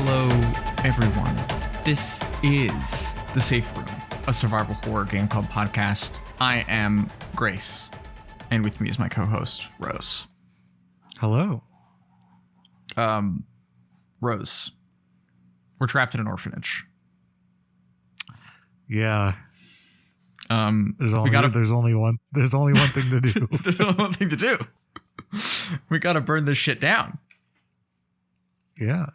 Hello, everyone. This is The Safe Room, a survival horror game club podcast. I am Grace, and with me is my co-host, Rose. Hello. Rose, we're trapped in an orphanage. Yeah. There's only one thing to do. There's only one thing to do. We gotta burn this shit down. Yeah.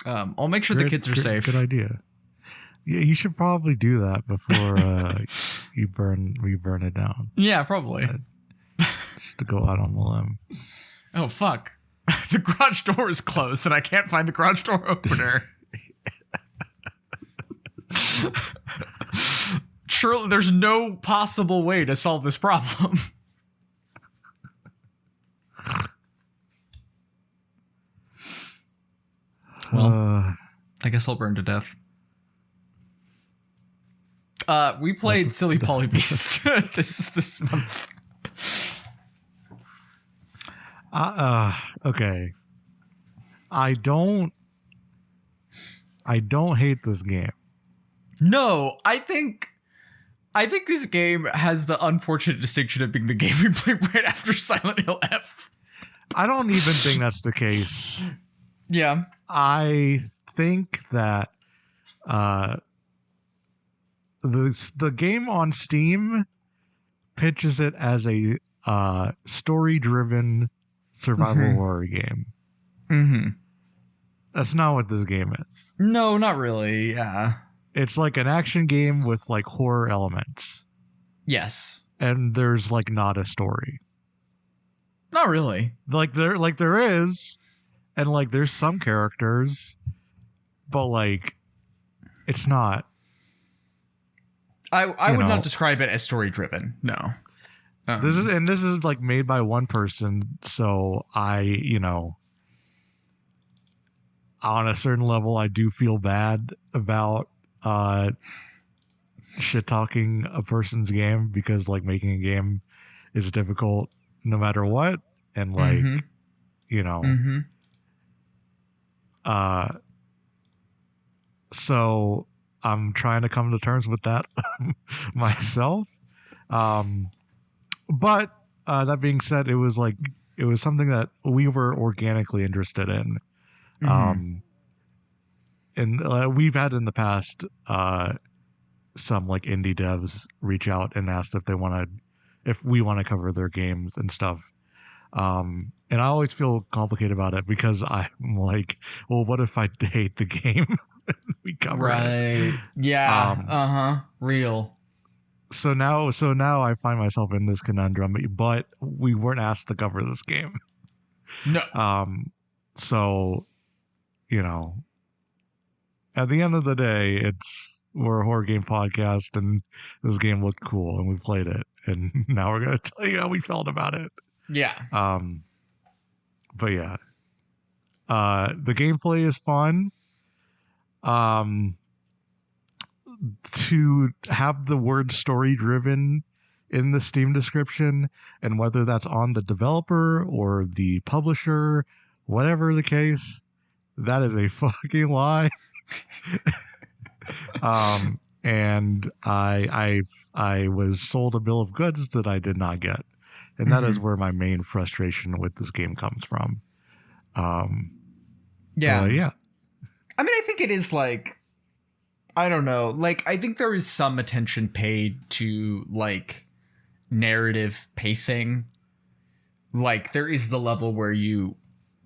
I'll make sure the kids are safe. Good idea. Yeah, you should probably do that before we burn it down. Yeah, probably. Just to go out on the limb. Oh fuck! The garage door is closed, and I can't find the garage door opener. Surely, there's no possible way to solve this problem. Well, I guess I'll burn to death. We played Silly Polybeast this month. Okay. I don't hate this game. No, I think this game has the unfortunate distinction of being the game we play right after Silent Hill F. I don't even think that's the case. Yeah. I think that the game on Steam pitches it as a story-driven survival horror game. Mm-hmm. That's not what this game is. No, not really. Yeah. It's like an action game with like horror elements. Yes. And there's like not a story. Not really. There is, and like there's some characters, but like it's not. I would not describe it as story driven. No. This is like made by one person, so on a certain level I do feel bad about shit talking a person's game, because like making a game is difficult no matter what, and like so I'm trying to come to terms with that myself. But that being said, it was something that we were organically interested in. And we've had in the past some like indie devs reach out and asked if we want to cover their games and stuff. And I always feel complicated about it, because I'm like, well, what if I hate the game? We cover it. Right. Yeah. Real. So now I find myself in this conundrum, but we weren't asked to cover this game. No. So, at the end of the day, we're a horror game podcast, and this game looked cool, and we played it, and now we're gonna tell you how we felt about it. Yeah. But yeah, the gameplay is fun. To have the word story driven in the Steam description, and whether that's on the developer or the publisher, whatever the case, that is a fucking lie. And I was sold a bill of goods that I did not get, and that is where my main frustration with this game comes from. Yeah. Yeah. I mean, I think it is like, I don't know. Like, I think there is some attention paid to like narrative pacing. Like, there is the level where you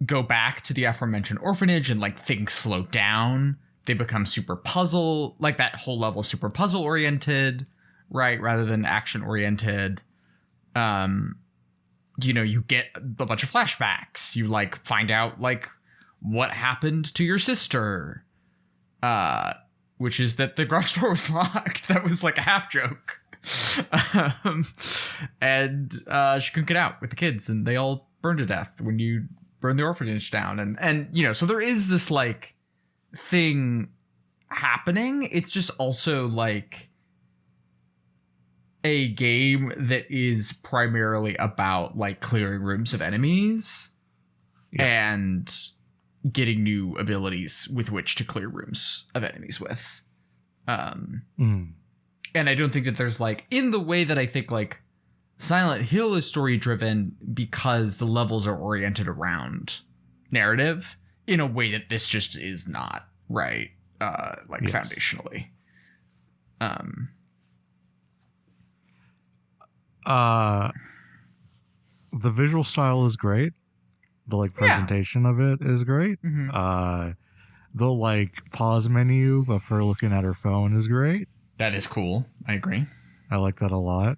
go back to the aforementioned orphanage and like things slow down. They become super puzzle, like that whole level super puzzle oriented, right? Rather than action oriented. You get a bunch of flashbacks. You like find out like what happened to your sister, which is that the garage door was locked. That was like a half joke. And she couldn't get out with the kids, and they all burned to death when you burn the orphanage down. And so there is this like thing happening. It's just also like a game that is primarily about like clearing rooms of enemies. Yeah. And getting new abilities with which to clear rooms of enemies with. And I don't think that there's like, in the way that I think like Silent Hill is story driven because the levels are oriented around narrative in a way that this just is not, right? Foundationally. The visual style is great. The like presentation of it is great. The like pause menu but for looking at her phone is great. That is cool. I agree. I like that a lot.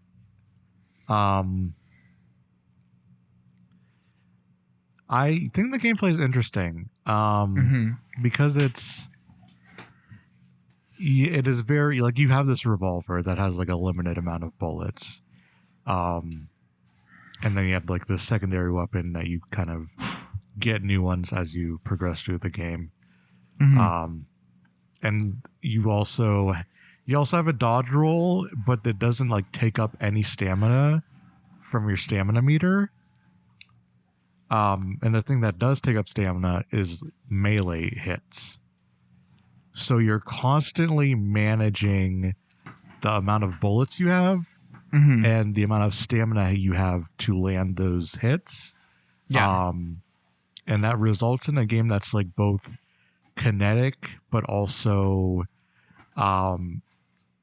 I think the gameplay is interesting. Because it is very like you have this revolver that has like a limited amount of bullets. And then you have like the secondary weapon that you kind of get new ones as you progress through the game. And you also have a dodge roll, but that doesn't like take up any stamina from your stamina meter. And the thing that does take up stamina is melee hits. So you're constantly managing the amount of bullets you have and the amount of stamina you have to land those hits. And that results in a game that's like both kinetic, but also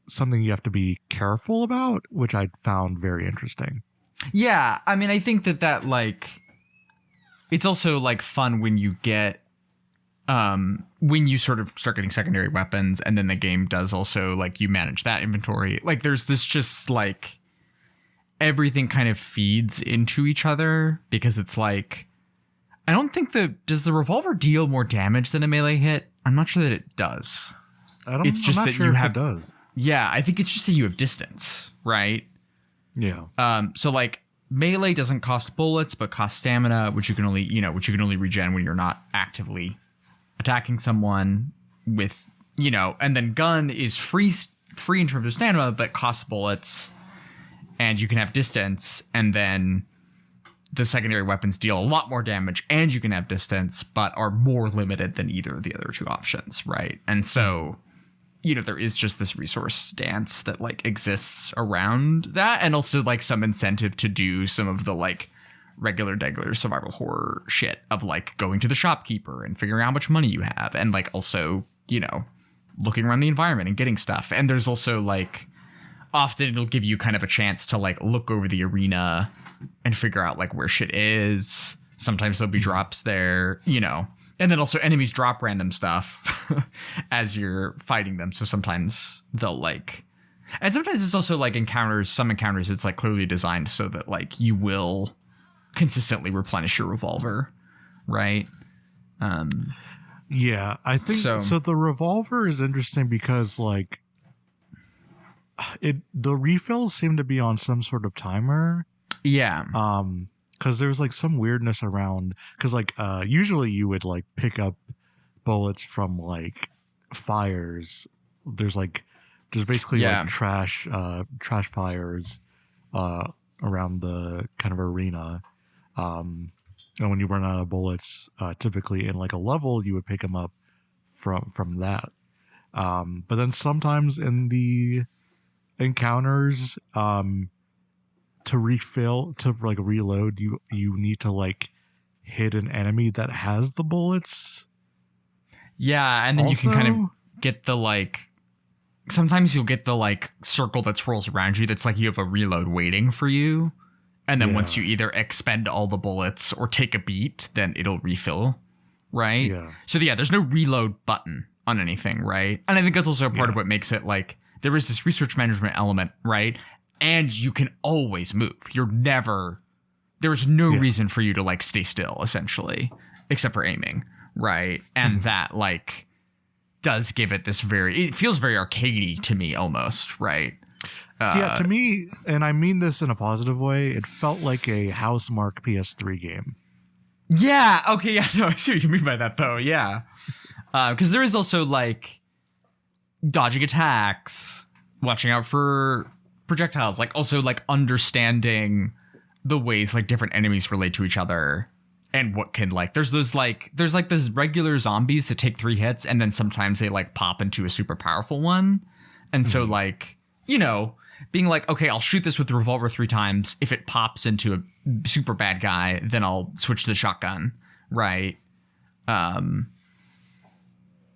something you have to be careful about, which I found very interesting. Yeah, I mean, I think that like it's also like fun when you get when you sort of start getting secondary weapons, and then the game does also like you manage that inventory. Like there's this just like everything kind of feeds into each other, because it's like I don't think does the revolver deal more damage than a melee hit? I'm not sure that it does. It's just I'm not that sure you if have it does. Yeah, I think it's just that you have distance, right? Yeah. So like melee doesn't cost bullets, but costs stamina, which you can only regen when you're not actively attacking someone with, and then gun is free in terms of stamina, but costs bullets, and you can have distance, and then the secondary weapons deal a lot more damage, and you can have distance, but are more limited than either of the other two options, right? And so, there is just this resource dance that like exists around that, and also like some incentive to do some of the like regular survival horror shit of like going to the shopkeeper and figuring out how much money you have, and like also, looking around the environment and getting stuff. And there's also like often it'll give you kind of a chance to like look over the arena and figure out like where shit is. Sometimes there'll be drops there, and then also enemies drop random stuff as you're fighting them. So sometimes they'll like, and sometimes it's also like some encounters it's like clearly designed so that like you will consistently replenish your revolver, right? Yeah, I think so. The revolver is interesting because like the refills seem to be on some sort of timer. Yeah. Because there's like some weirdness around, because like usually you would like pick up bullets from like fires. There's basically like trash fires around the kind of arena. And when you run out of bullets, typically in like a level, you would pick them up from that. But then sometimes in the encounters, to like reload, you need to like hit an enemy that has the bullets. Yeah, and then you can kind of get the like, sometimes you'll get the like circle that swirls around you that's like you have a reload waiting for you. And then once you either expend all the bullets or take a beat, then it'll refill, right? Yeah. So there's no reload button on anything, right? And I think that's also a part of what makes it like, there is this research management element, right? And you can always move. There's no reason for you to like stay still, essentially, except for aiming, right? And that like does give it this it feels very arcadey to me almost, right? To me, and I mean this in a positive way, it felt like a Housemarque PS3 game. Yeah, okay, yeah, no, I see what you mean by that, though, yeah. Because there is also, like, dodging attacks, watching out for projectiles, like, also, like, understanding the ways, like, different enemies relate to each other, and what can like there's those regular zombies that take 3 hits and then sometimes they like pop into a super powerful one. And so like, you know, being like, okay, I'll shoot this with the revolver 3 times. If it pops into a super bad guy, then I'll switch to the shotgun, right?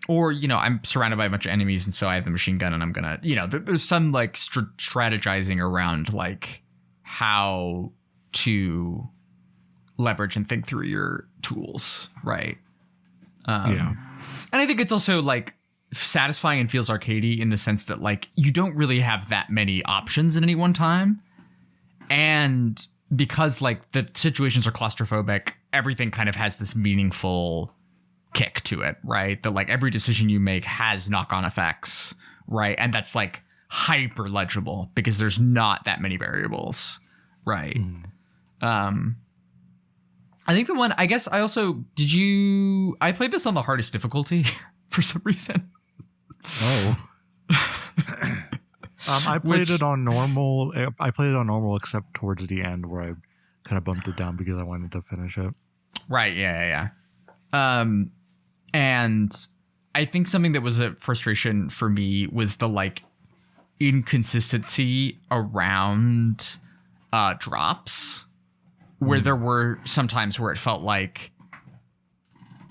Or, you know, I'm surrounded by a bunch of enemies and so I have the machine gun and I'm gonna, you know, there's some like strategizing around like how to leverage and think through your tools, right? Yeah. And I think it's also like satisfying and feels arcadey in the sense that like you don't really have that many options at any one time. And because like the situations are claustrophobic, everything kind of has this meaningful kick to it, right? That like every decision you make has knock-on effects, right? And that's like hyper legible because there's not that many variables, right? I think the one, I guess I also, I played this on the hardest difficulty for some reason. Oh. I played it on normal. I played it on normal except towards the end where I kind of bumped it down because I wanted to finish it. Right, yeah. And I think something that was a frustration for me was the like inconsistency around drops, where there were some times where it felt like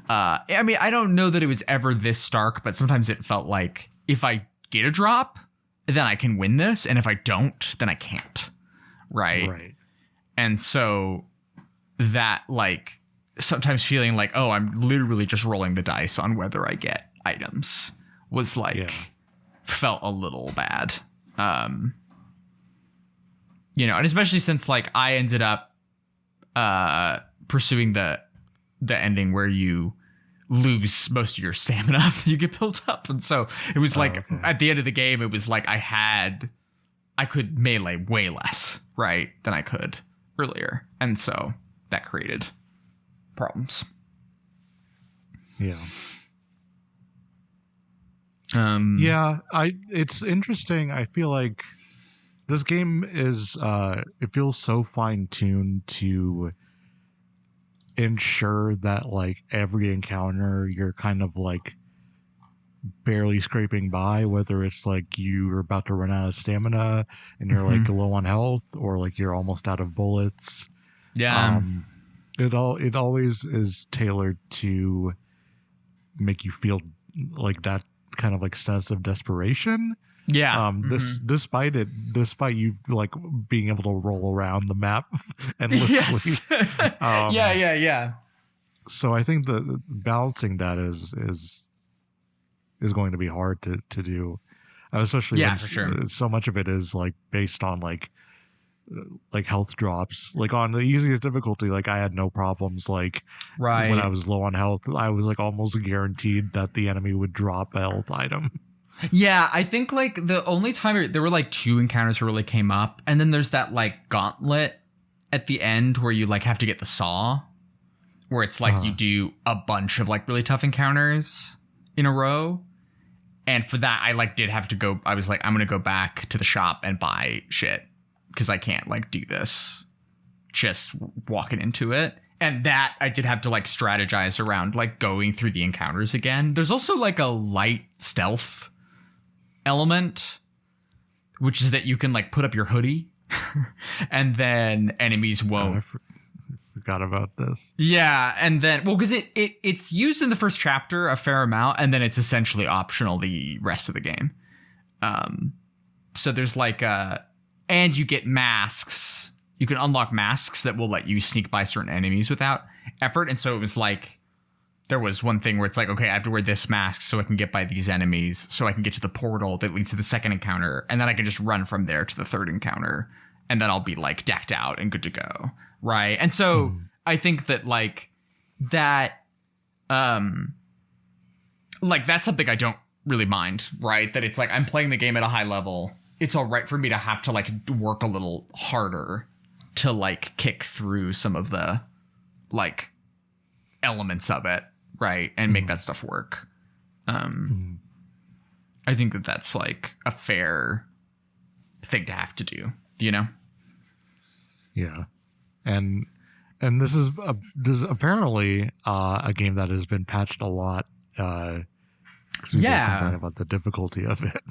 I mean, I don't know that it was ever this stark, but sometimes it felt like if I get a drop, then I can win this, and if I don't, then I can't. Right. And so that like sometimes feeling like, oh, I'm literally just rolling the dice on whether I get items was like felt a little bad. You know, and especially since like I ended up pursuing the ending where you lose most of your stamina that you get built up, and so it was like at the end of the game it was like I could melee way less right than I could earlier, and so that created problems. It's interesting. I feel like this game is it feels so fine-tuned to ensure that like every encounter you're kind of like barely scraping by, whether it's like you're about to run out of stamina and you're like low on health, or like you're almost out of bullets. It always is tailored to make you feel like that kind of like sense of desperation. Despite you like being able to roll around the map endlessly. Yeah. So I think the balancing that is going to be hard to do, especially when for sure. So much of it is like based on like health drops. Like on the easiest difficulty, like I had no problems. Like when I was low on health, I was like almost guaranteed that the enemy would drop a health item. Yeah, I think like the only time there were like 2 encounters where it really came up, and then there's that like gauntlet at the end where you like have to get the saw, where it's like you do a bunch of like really tough encounters in a row. And for that, I like did have to go. I was like, I'm gonna go back to the shop and buy shit because I can't like do this just walking into it. And that I did have to like strategize around like going through the encounters again. There's also like a light stealth element, which is that you can like put up your hoodie and then enemies won't. I forgot about this. Yeah, and then because it's used in the first chapter a fair amount, and then it's essentially optional the rest of the game. So there's like and you get masks. You can unlock masks that will let you sneak by certain enemies without effort. And so it was like there was one thing where it's like, okay, I have to wear this mask so I can get by these enemies, so I can get to the portal that leads to the second encounter, and then I can just run from there to the third encounter, and then I'll be like decked out and good to go, right? And so I think that like that, like that's something I don't really mind, right? That it's like I'm playing the game at a high level. It's all right for me to have to like work a little harder to like kick through some of the like elements of it, right, and make that stuff work. I think that that's like a fair thing to have to do, you know? Yeah. And And this is apparently a game that has been patched a lot. Because people complain about the difficulty of it.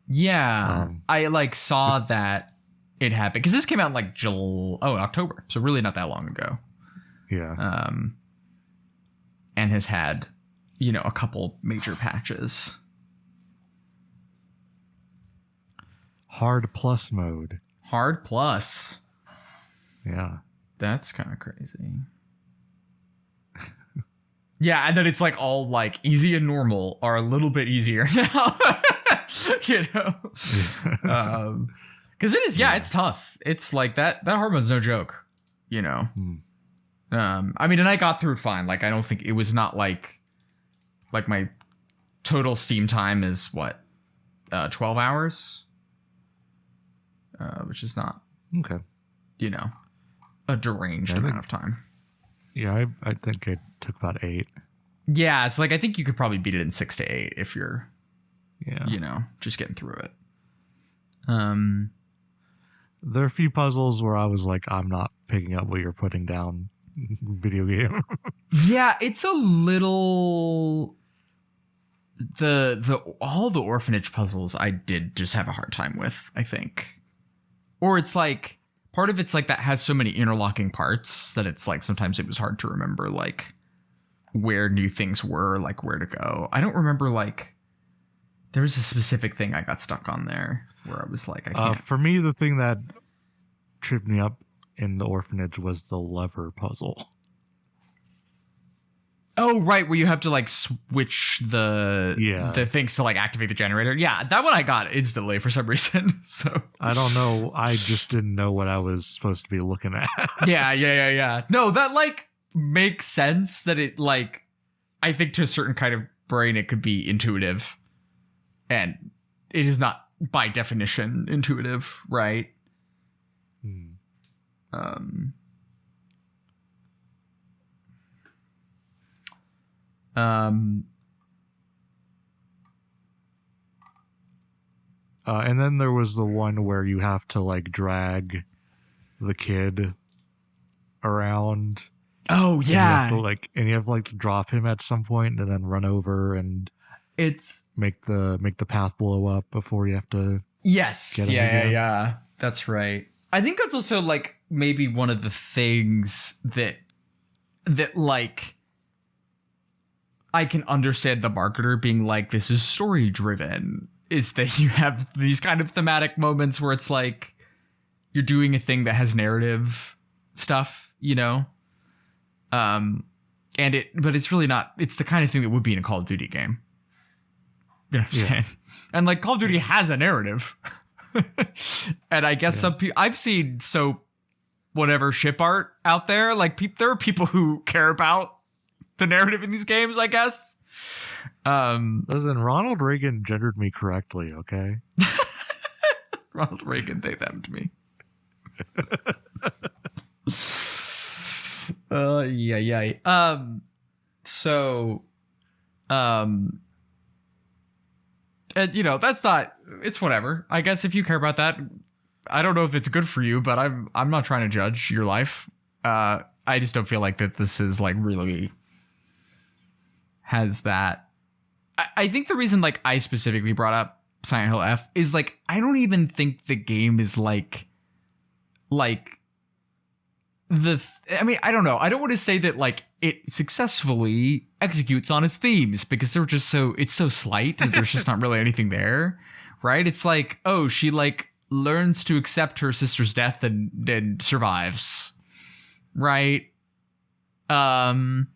Yeah, I like saw that it happened because this came out in like October, so really not that long ago. Yeah. And has had, a couple major patches. Hard plus mode. Hard plus. Yeah. That's kind of crazy. Yeah, and then it's like all like easy and normal are a little bit easier now. Because it is, it's tough. It's like that hard mode's no joke, I mean, and I got through it fine. Like, I don't think it was not like my total Steam time is 12 hours, which is not okay. A deranged amount of time. Yeah, I think it took about 8. Yeah, it's like I think you could probably beat it in 6 to 8 if you're, just getting through it. There are a few puzzles where I was like, I'm not picking up what you're putting down, video game. Yeah, it's a little all the orphanage puzzles I did just have a hard time with, I think. Or it's like part of it's like that has so many interlocking parts that it's like sometimes it was hard to remember like where new things were, like where to go. I don't remember like there was a specific thing I got stuck on there where I was like, I can't. For me, the thing that tripped me up in the orphanage was the lever puzzle. Oh, right, where you have to like switch the things to like activate the generator. Yeah, that one I got instantly for some reason. So I don't know. I just didn't know what I was supposed to be looking at. Yeah. No, that like makes sense that it like I think to a certain kind of brain it could be intuitive. And it is not by definition intuitive, right? And then there was the one where you have to like drag the kid around. Oh yeah. And you have to drop him at some point and then run over and make the path blow up before you have to. Yes. Get him again. Yeah. That's right. I think that's also like maybe one of the things that like I can understand the marketer being like, this is story driven, is that you have these kind of thematic moments where it's like you're doing a thing that has narrative stuff, but it's really not, it's the kind of thing that would be in a Call of Duty game. You know what I'm saying? And like Call of Duty has a narrative. And I guess some people I've seen whatever ship art out there, like there are people who care about the narrative in these games, I guess. Listen, Ronald Reagan gendered me correctly, okay? Ronald Reagan, they them to me. And that's not, it's whatever. I guess if you care about that, I don't know if it's good for you, but I'm not trying to judge your life. I just don't feel like that this is like really has that. I think the reason like I specifically brought up Silent Hill F is like I don't even think the game is like I mean, I don't know. I don't want to say that like it successfully executes on its themes because they're just it's so slight that there's just not really anything there, right? It's like, oh, she like learns to accept her sister's death and survives, right? And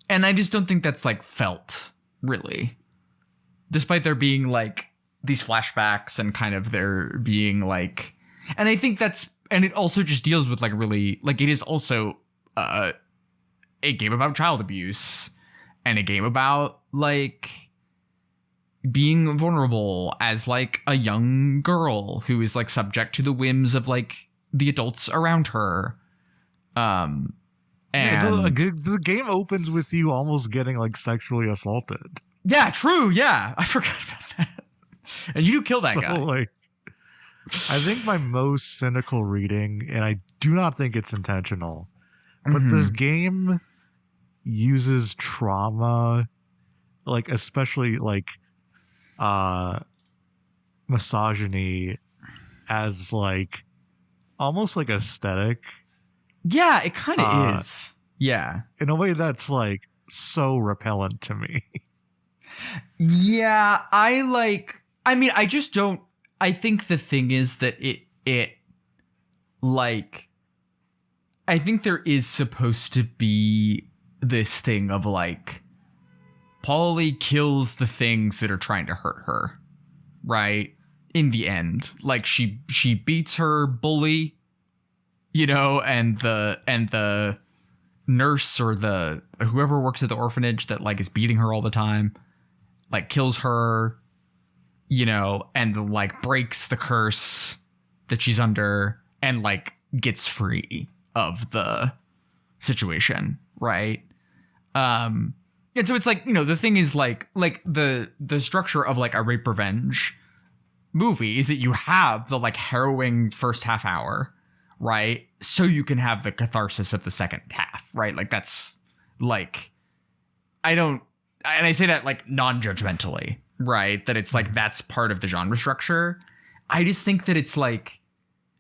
I just don't think that's like felt really, despite there being like these flashbacks and kind of there being like, and I think that's. And it also just deals with like really like it is also a game about child abuse and a game about like being vulnerable as like a young girl who is like subject to the whims of like the adults around her. And the game opens with you almost getting like sexually assaulted. Yeah, true. Yeah, I forgot about that. And you do kill that guy. Like, I think my most cynical reading, and I do not think it's intentional, but this Mhm. game uses trauma, like especially like uh misogyny as like almost like aesthetic, Yeah, it kind of uh is. Yeah. in a way that's like so repellent to me. Yeah, I mean, I just don't I think the thing is that it like I think there is supposed to be this thing of like Polly kills the things that are trying to hurt her, right? In the end, like she beats her bully, you know, and the nurse or the whoever works at the orphanage that like is beating her all the time, like kills her, you know, and like breaks the curse that she's under and like gets free of the situation, right? Um and so it's like, you know, the thing is like the structure of like a rape revenge movie is that you have the like harrowing first half hour, right? So you can have the catharsis of the second half, right? Like that's like I don't and I say that like non-judgmentally, right? That it's like that's part of the genre structure. I just think that it's like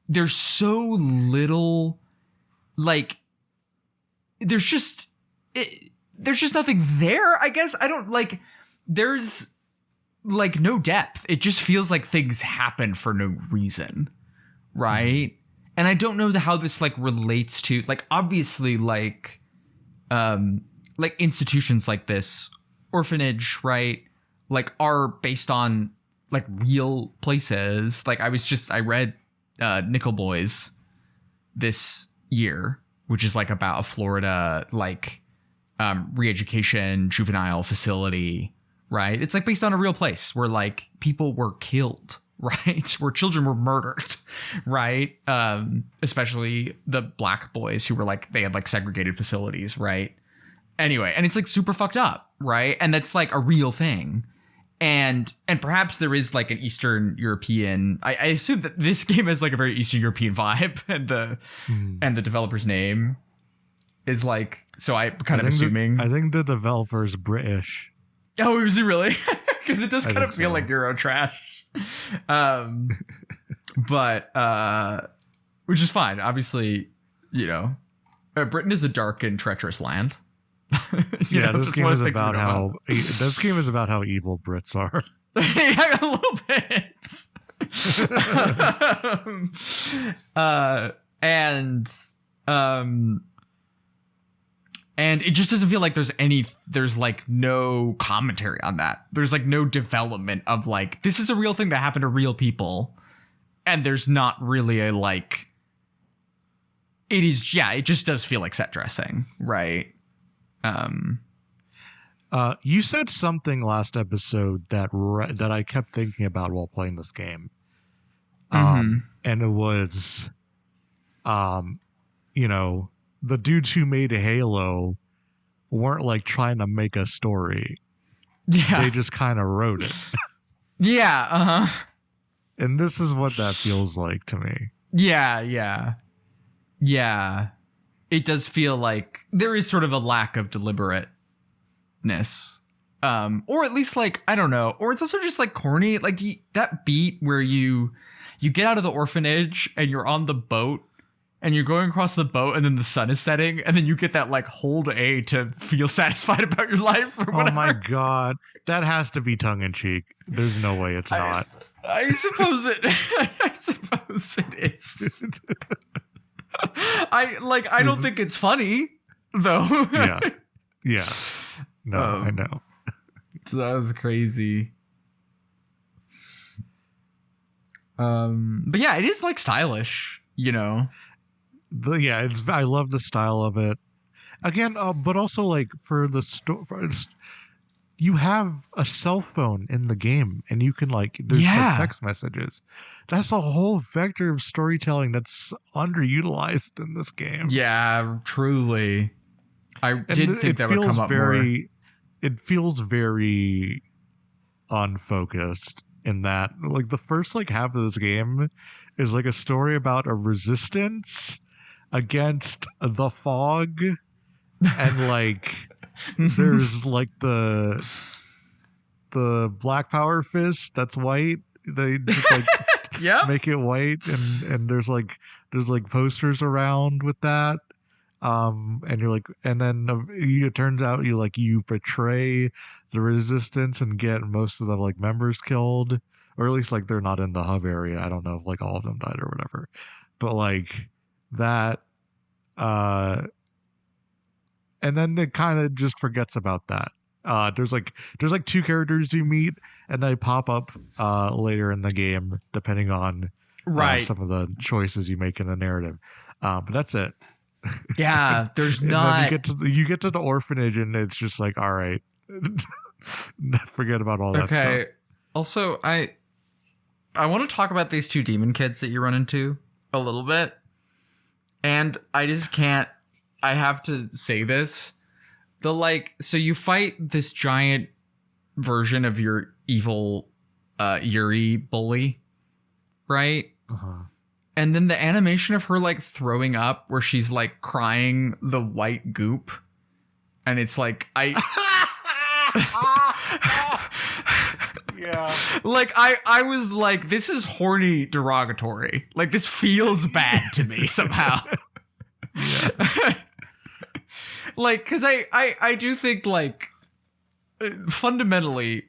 there's so little like there's just there's just nothing there, I guess. I don't like there's like no depth. It just feels like things happen for no reason, right? And I don't know how this like relates to like obviously like institutions like this orphanage, right? Like are based on like real places. Like I read Nickel Boys this year, which is like about a Florida like re-education juvenile facility, right? It's like based on a real place where like people were killed, right? Where children were murdered, right? Especially the black boys who were like they had like segregated facilities, right? Anyway, and it's like super fucked up, right? And that's like a real thing. And perhaps there is like an Eastern European. I assume that this game has like a very Eastern European vibe, and the developer's name is like. So I'm kind of assuming. I think the developer is British. Oh, is it really? Because it does kind of feel so. like Euro trash. But which is fine. Obviously, you know, Britain is a dark and treacherous land. Yeah, this game is about how evil Brits are. Yeah, a little bit. And it just doesn't feel like there's like no commentary on that. There's like no development of like this is a real thing that happened to real people, and there's not really a like. It is, yeah. It just does feel like set dressing, right? You said something last episode that I kept thinking about while playing this game. And it was, you know, the dudes who made Halo weren't like trying to make a story. Yeah. They just kind of wrote it. Yeah. And this is what that feels like to me. Yeah. It does feel like there is sort of a lack of deliberateness. Or at least like, I don't know. Or it's also just like corny. Like that beat where you get out of the orphanage and you're on the boat and you're going across the boat and then the sun is setting and then you get that like hold A to feel satisfied about your life or whatever. Oh my God. That has to be tongue in cheek. There's no way it's not. I suppose it is. I don't think it's funny though. Yeah. No, I know. That was crazy. But yeah, it is like stylish, you know. I love the style of it. Again, but also like for the you have a cell phone in the game, and you can like there's like text messages. That's a whole vector of storytelling that's underutilized in this game. Yeah, truly. I did think that would come up more. It feels very unfocused in that like the first like half of this game is like a story about a resistance against the fog, and like there's like the black power fist that's white. They just like Yeah. make it white, and there's like posters around with that. And you're like, and then it turns out you betray the resistance and get most of the like members killed, or at least like they're not in the hub area. I don't know if like all of them died or whatever, but like that, and then it kind of just forgets about that. There's like two characters you meet, and they pop up later in the game depending on Right. some of the choices you make in the narrative. But that's it. Yeah, there's And not. then you get to the orphanage, and it's just like, all right, forget about all that Okay. stuff. Also, I want to talk about these two demon kids that you run into a little bit, and I just can't. I have to say this. So you fight this giant version of your evil Yuri bully, right? Uh-huh. And then the animation of her like throwing up where she's like crying the white goop. And it's like Yeah. Like I was like, this is horny derogatory. Like this feels bad to me somehow. Yeah. Like, cause I do think like fundamentally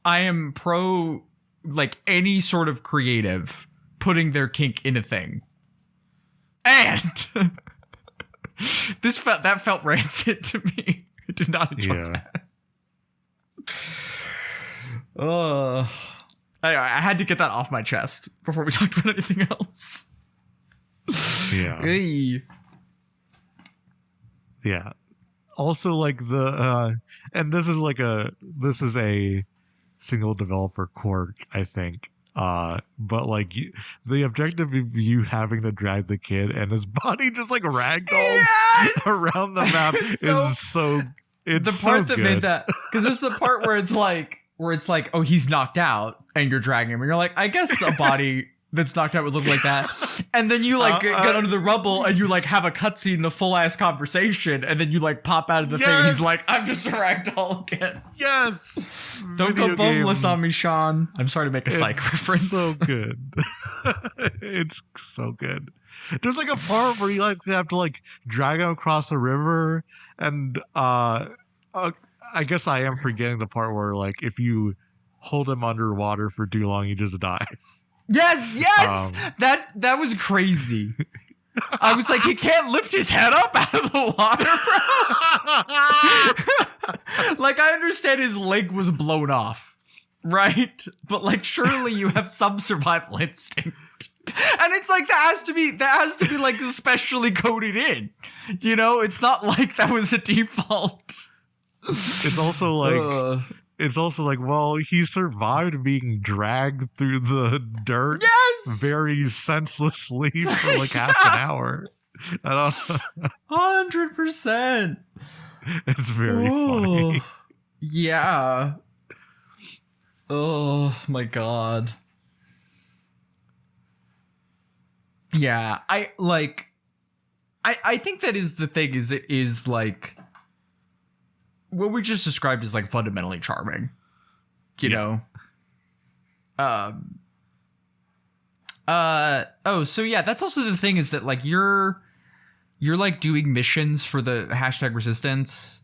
I am pro like any sort of creative putting their kink in a thing. And that felt rancid to me. I did not enjoy that. I had to get that off my chest before we talked about anything else. Yeah. Hey. Yeah. Also, like and this is a single developer quirk, I think. But like the objective of you having to drag the kid and his body just like ragdolls around the map is so. It's the part so that made that, because there's the part where it's like oh, he's knocked out and you're dragging him and you're like, I guess a body that's knocked out would look like that. And then you like get under the rubble and you like have a cutscene, the full ass conversation, and then you like pop out of the thing and he's like, I'm just a ragdoll again. Yes. Don't go boneless on me, Sean. I'm sorry to make a psych reference. So good. It's so good. There's like a part where you like have to like drag him across a river, and I guess I am forgetting the part where like if you hold him underwater for too long, he just dies. Yes. That was crazy. I was like, he can't lift his head up out of the water, bro. Like, I understand his leg was blown off, right? But like, surely you have some survival instinct. And it's like that has to be like especially coded in. You know, it's not like that was a default. It's also like well, he survived being dragged through the dirt very senselessly for like half an hour. I don't 100%. It's very funny. Yeah. Oh my god. Yeah, I think that is the thing, is it is like what we just described is like fundamentally charming. You know? So yeah, that's also the thing, is that like you're like doing missions for the hashtag resistance,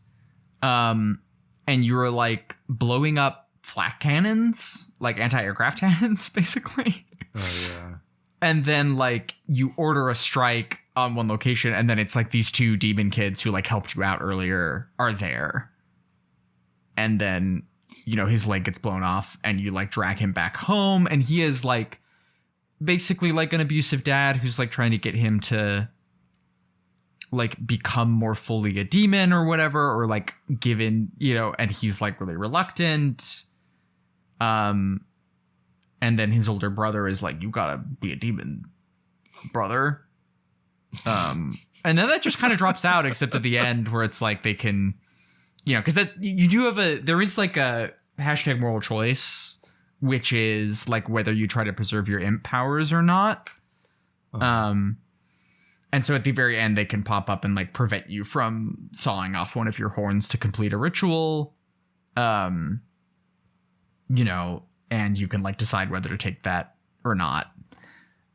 and you're like blowing up flak cannons, like anti-aircraft cannons, basically. Oh yeah. And then like you order a strike on one location, and then it's like these two demon kids who like helped you out earlier are there. And then, you know, his leg gets blown off and you like drag him back home, and he is like basically like an abusive dad who's like trying to get him to like become more fully a demon or whatever, or like given, you know, and he's like really reluctant. And then his older brother is like, you gotta be a demon, brother. And then that just kind of drops out, except at the end where it's like they can, you know, because that you do have there is like a hashtag moral choice which is like whether you try to preserve your imp powers or not. And so at the very end, they can pop up and like prevent you from sawing off one of your horns to complete a ritual. And you can like decide whether to take that or not.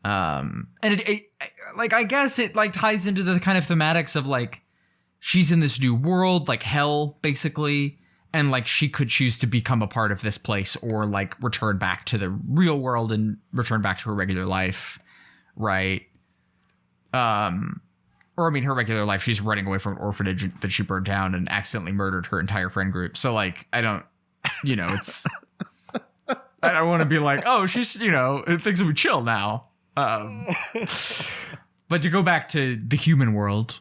And it like, I guess it like ties into the kind of thematics of like, she's in this new world, like hell, basically. And like, she could choose to become a part of this place or like return back to the real world and return back to her regular life. Right. Or I mean, her regular life, she's running away from an orphanage that she burned down and accidentally murdered her entire friend group. So like, I don't, it's, I don't want to be like, oh, she's, things will be chill now. But to go back to the human world,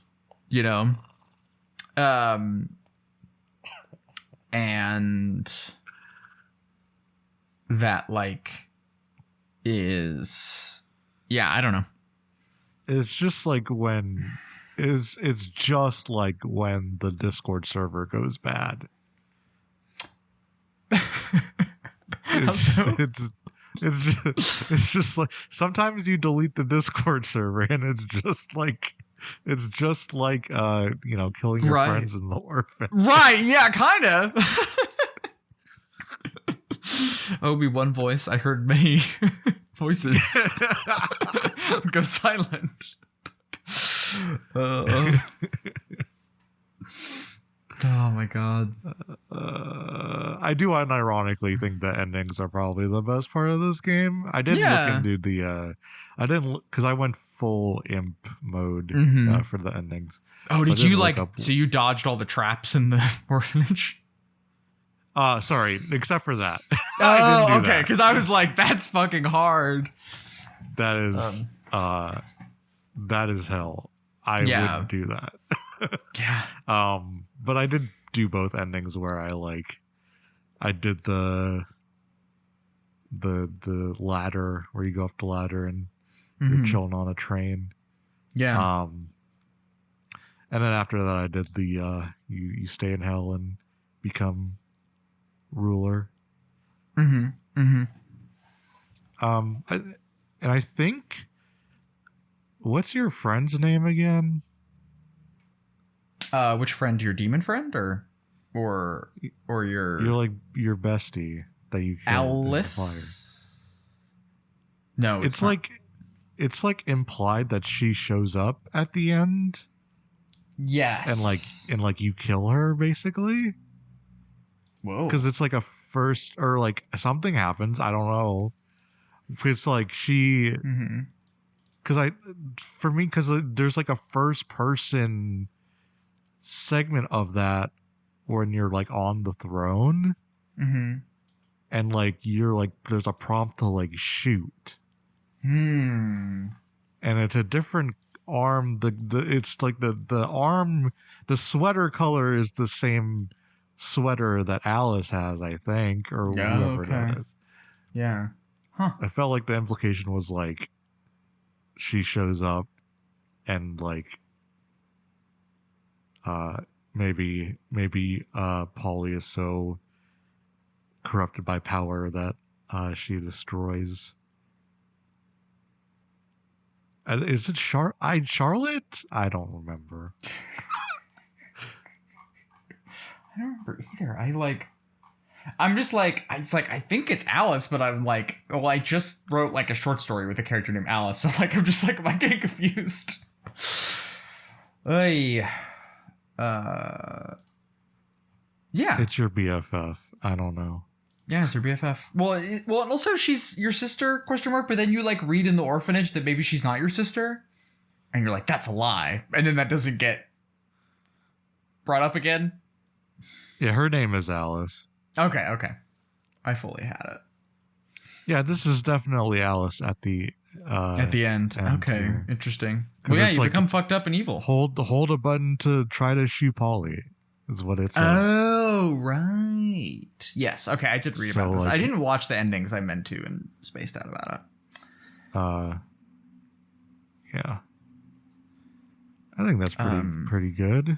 and that like is, I don't know. It's just like it's just like when the Discord server goes bad. It's just like sometimes you delete the Discord server and it's just like killing your friends in the orphan. Right, yeah, kinda. Obi-Wan voice. I heard many voices go silent. Oh my god. I do unironically think the endings are probably the best part of this game. I did look into because I went full imp mode for the endings. Oh, did you so you dodged all the traps in the orphanage? Sorry, except for that. Oh, okay, because I was like, that's fucking hard. That is hell. I wouldn't do that. Yeah. But I did do both endings where I did the ladder where you go up the ladder and you're chilling on a train. Yeah. And then after that I did the you stay in hell and become ruler. And I think, what's your friend's name again? Which friend? Your demon friend or your? You're like your bestie that you killed. Alice. No, it's like implied that she shows up at the end. Yes. And you kill her basically. Whoa. Because it's like a first or like something happens. I don't know. It's like she. Because there's like a first person segment of that when you're like on the throne and like you're like there's a prompt to like shoot and it's a different arm. It's like the arm, the sweater color is the same sweater that Alice has, I think, or whoever that is. Yeah. Huh. I felt like the implication was like she shows up and like maybe Polly is so corrupted by power that she destroys. Is it Charlotte? I don't remember. I don't remember either. I think it's Alice, but I'm like, well, I just wrote like a short story with a character named Alice, so like I'm just like, am I getting confused? Yeah. It's your BFF. I don't know. Yeah, it's her BFF. Well, and also she's your sister, ? But then you like read in the orphanage that maybe she's not your sister, and you're like, that's a lie, and then that doesn't get brought up again. Yeah, her name is Alice. Okay. I fully had it. Yeah, this is definitely Alice at the end. Okay, here. Interesting. Well, yeah, you like, become fucked up and evil. Hold a button to try to shoot Polly, is what it says. Oh, right. Yes. Okay, I did read about this. I didn't watch the endings. I meant to and spaced out about it. Yeah. I think that's pretty good.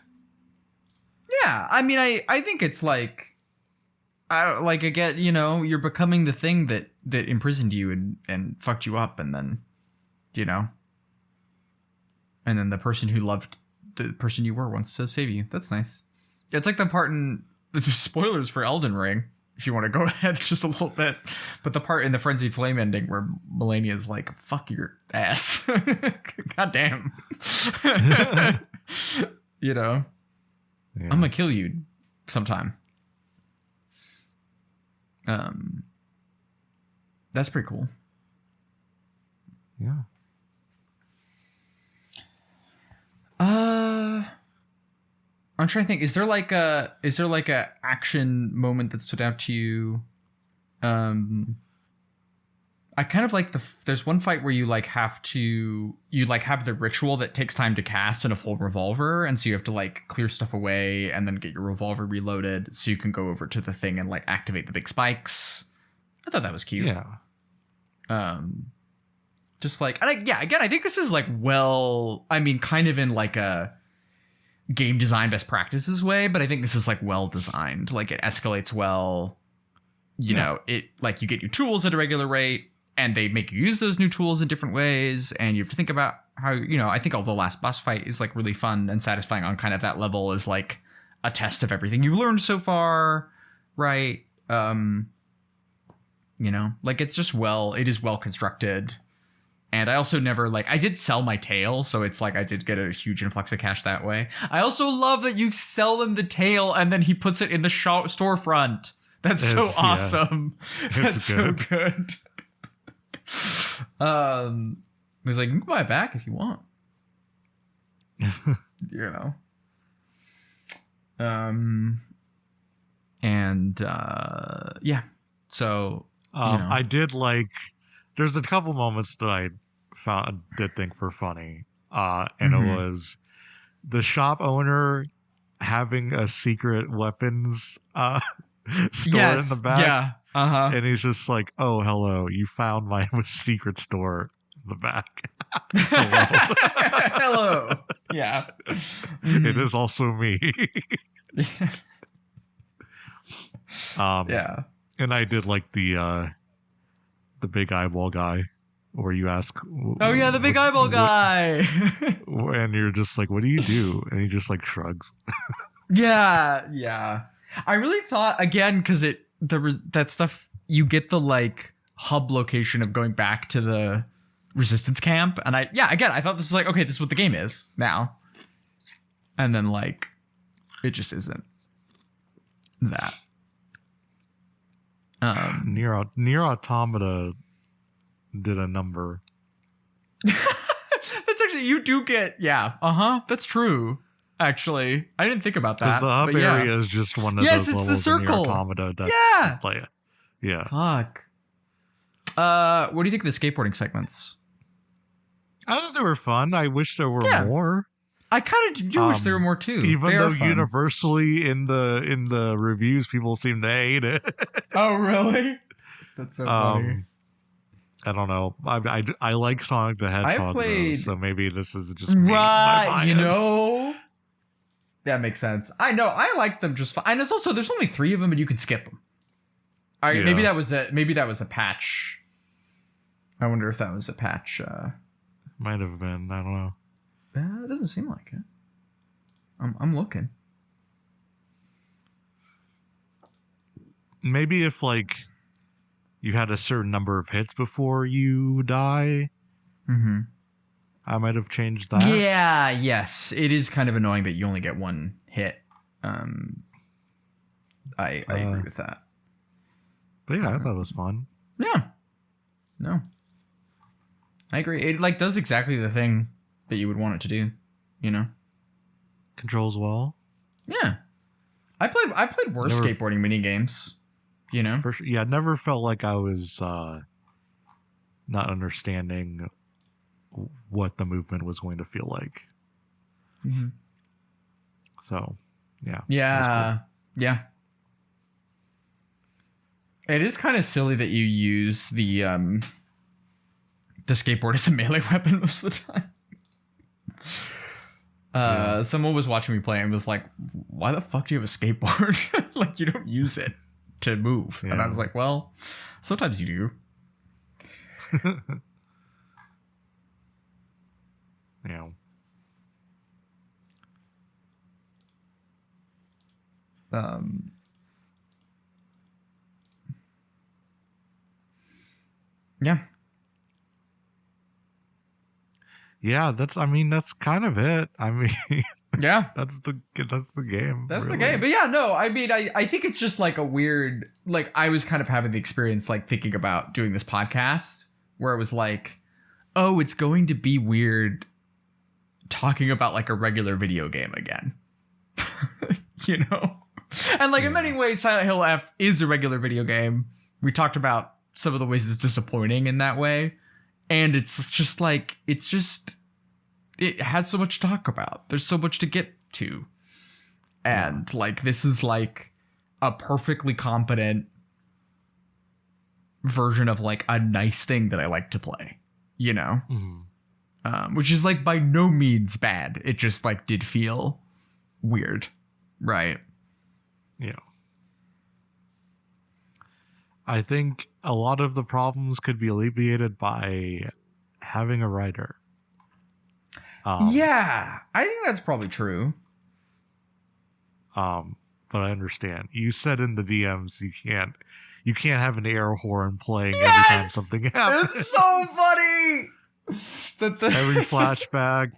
Yeah, I mean, I think it's like, I get, you're becoming the thing that imprisoned you and fucked you up, and then, and then the person who loved the person you were wants to save you. That's nice. It's like the part in the spoilers for Elden Ring, if you want to go ahead just a little bit, but the part in the Frenzied Flame ending where Melania's like, fuck your ass. God damn. I'm gonna kill you sometime. That's pretty cool. Yeah. I'm trying to think. Is there like a action moment that stood out to you? I kind of like there's one fight where you have the ritual that takes time to cast in a full revolver, and so you have to clear stuff away and then get your revolver reloaded so you can go over to the thing and activate the big spikes. I thought that was cute. Yeah. Just again, I think this is kind of in a game design best practices way, but I think this is well designed. It escalates well. You know, it you get new tools at a regular rate, and they make you use those new tools in different ways, and you have to think about how, I think the last boss fight is really fun and satisfying on kind of that level, is a test of everything you learned so far, right? It's just it is well constructed. And I also never I did sell my tail, so it's I did get a huge influx of cash that way. I also love that you sell him the tail and then he puts it in the storefront. That's so awesome. That's so good. He's like, you can buy it back if you want. So I did there's a couple moments that I did think were funny. And it was the shop owner having a secret weapons store in the back. Yeah. Uh-huh. And he's just like, oh, hello, you found my secret store in the back. Hello. Yeah. It is also me. Yeah. And I did the big eyeball guy, where you ask, oh yeah, the big eyeball guy. And you're just like, what do you do? And he just shrugs. Yeah. I really thought, again, because that stuff, you get the hub location of going back to the resistance camp, and I thought this was okay, this is what the game is now, and then it just isn't that. Near Automata did a number. That's actually, you do get, that's true. Actually, I didn't think about that. Because the hub area is just one of those levels the circle. in Near Automata. That's yeah. Fuck. What do you think of the skateboarding segments? I thought they were fun. I wish there were more. I kind of do wish there were more too. Even though universally in the reviews, people seem to hate it. Oh, really? That's so funny. I don't know. I like Sonic the Hedgehog, though, so maybe this is just me. Right, that makes sense. I know. I like them just fine. And it's also, there's only 3 of them, and you can skip them. All right, maybe that was a patch. I wonder if that was a patch. Might have been. I don't know. It doesn't seem like it. I'm looking. Maybe if you had a certain number of hits before you die, I might have changed that. Yeah, yes. It is kind of annoying that you only get 1 hit. I agree with that. But yeah, I thought it was fun. Yeah. No. I agree. It does exactly the thing that you would want it to do, Controls well. Yeah. I played worse skateboarding mini games, For sure. Yeah, never felt like I was not understanding what the movement was going to feel like. Mm-hmm. So, yeah. Yeah. Cool. Yeah. It is kind of silly that you use the skateboard as a melee weapon most of the time. Someone was watching me play and was like, why the fuck do you have a skateboard? You don't use it. to move. Yeah. And I was like, well, sometimes you do. Yeah. Yeah. Yeah, that's kind of it. I mean, Yeah. that's the game. That's the really. game. But yeah, no, I mean, I think it's just like a weird, like, I was kind of having the experience, like, thinking about doing this podcast where it was like, oh, it's going to be weird talking about like a regular video game again. You know? And like in many ways, Silent Hill F is a regular video game. We talked about some of the ways it's disappointing in that way. And it's just like, it has so much to talk about. There's so much to get to. And like, this is like a perfectly competent version of like a nice thing that I like to play, you know? Which is like by no means bad. It just like did feel weird. Right. Yeah. I think a lot of the problems could be alleviated by having a writer. Yeah, I think that's probably true. But I understand. You said in the DMs you can't have an air horn playing every time something happens. It's so funny. Every flashback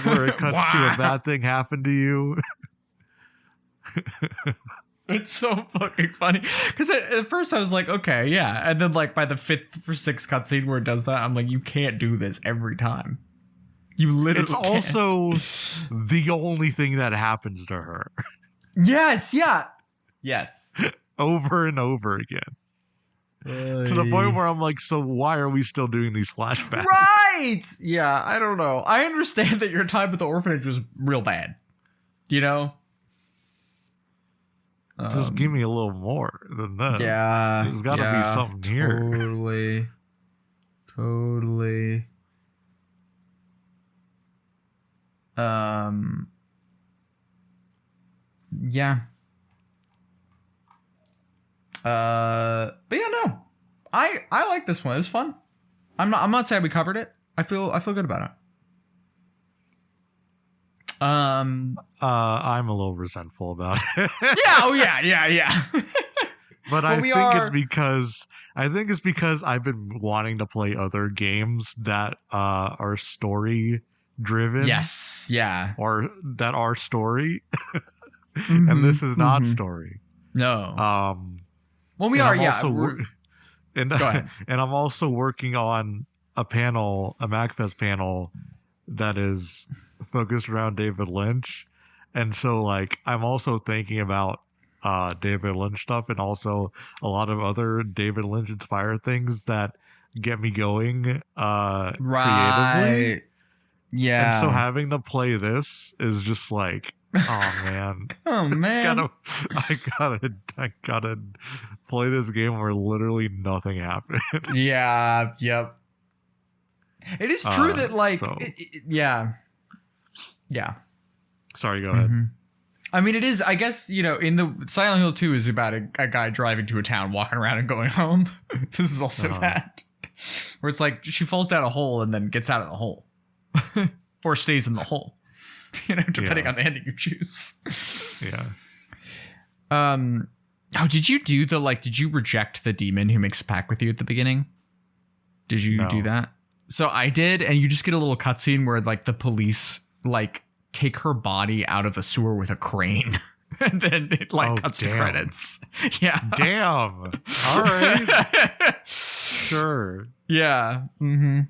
where it cuts to a bad thing happened to you. It's so fucking funny. Because at first I was like, okay, yeah. And then like by the 5th or 6th cutscene where it does that, I'm like, you can't do this every time. You literally It's can't. also the only thing that happens to her. Yes, yeah. Yes. Over and over again. To the point where I'm like, so why are we still doing these flashbacks? Right! Yeah, I don't know. I understand that your time at the orphanage was real bad. You know? Just give me a little more than this. Yeah. There's got to be something here. Totally. Yeah. But yeah, no. I like this one. It was fun. I'm not saying we covered it. I feel good about it. I'm a little resentful about it. Yeah. But I think it's because I've been wanting to play other games that are story driven. Yes. Yeah. Or that are story. And this is not story. No. Well, we and are. I'm Yeah. Also, Go ahead. And I'm also working on a MacFest panel that is focused around David Lynch. And so like I'm also thinking about David Lynch stuff and also a lot of other David Lynch inspired things that get me going creatively. Yeah. And so having to play this is just like, oh man. Oh man. I gotta play this game where literally nothing happened. Yeah, yep. It is true that like yeah. Sorry, go ahead. I mean, it is, I guess, you know, in the Silent Hill 2 is about a guy driving to a town, walking around and going home. This is also that. Where it's like she falls down a hole and then gets out of the hole. Or stays in the hole. You know, depending on the ending you choose. Yeah. Oh, did you reject the demon who makes a pact with you at the beginning? Did you do that? So I did, and you just get a little cutscene where like the police like take her body out of a sewer with a crane. And then it like cuts to credits. Yeah. Damn. All right. Sure. Yeah. That's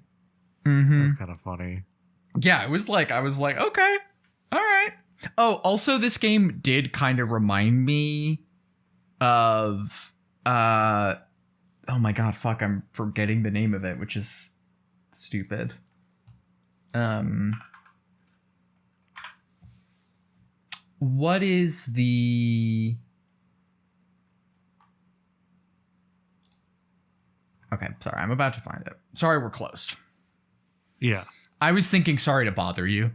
kind of funny. Yeah, I was like, okay. All right. Oh, also this game did kind of remind me of oh my god, fuck, I'm forgetting the name of it, which is stupid. What is the... Okay, sorry, I'm about to find it. Sorry, we're closed. Yeah. I was thinking Sorry to Bother You.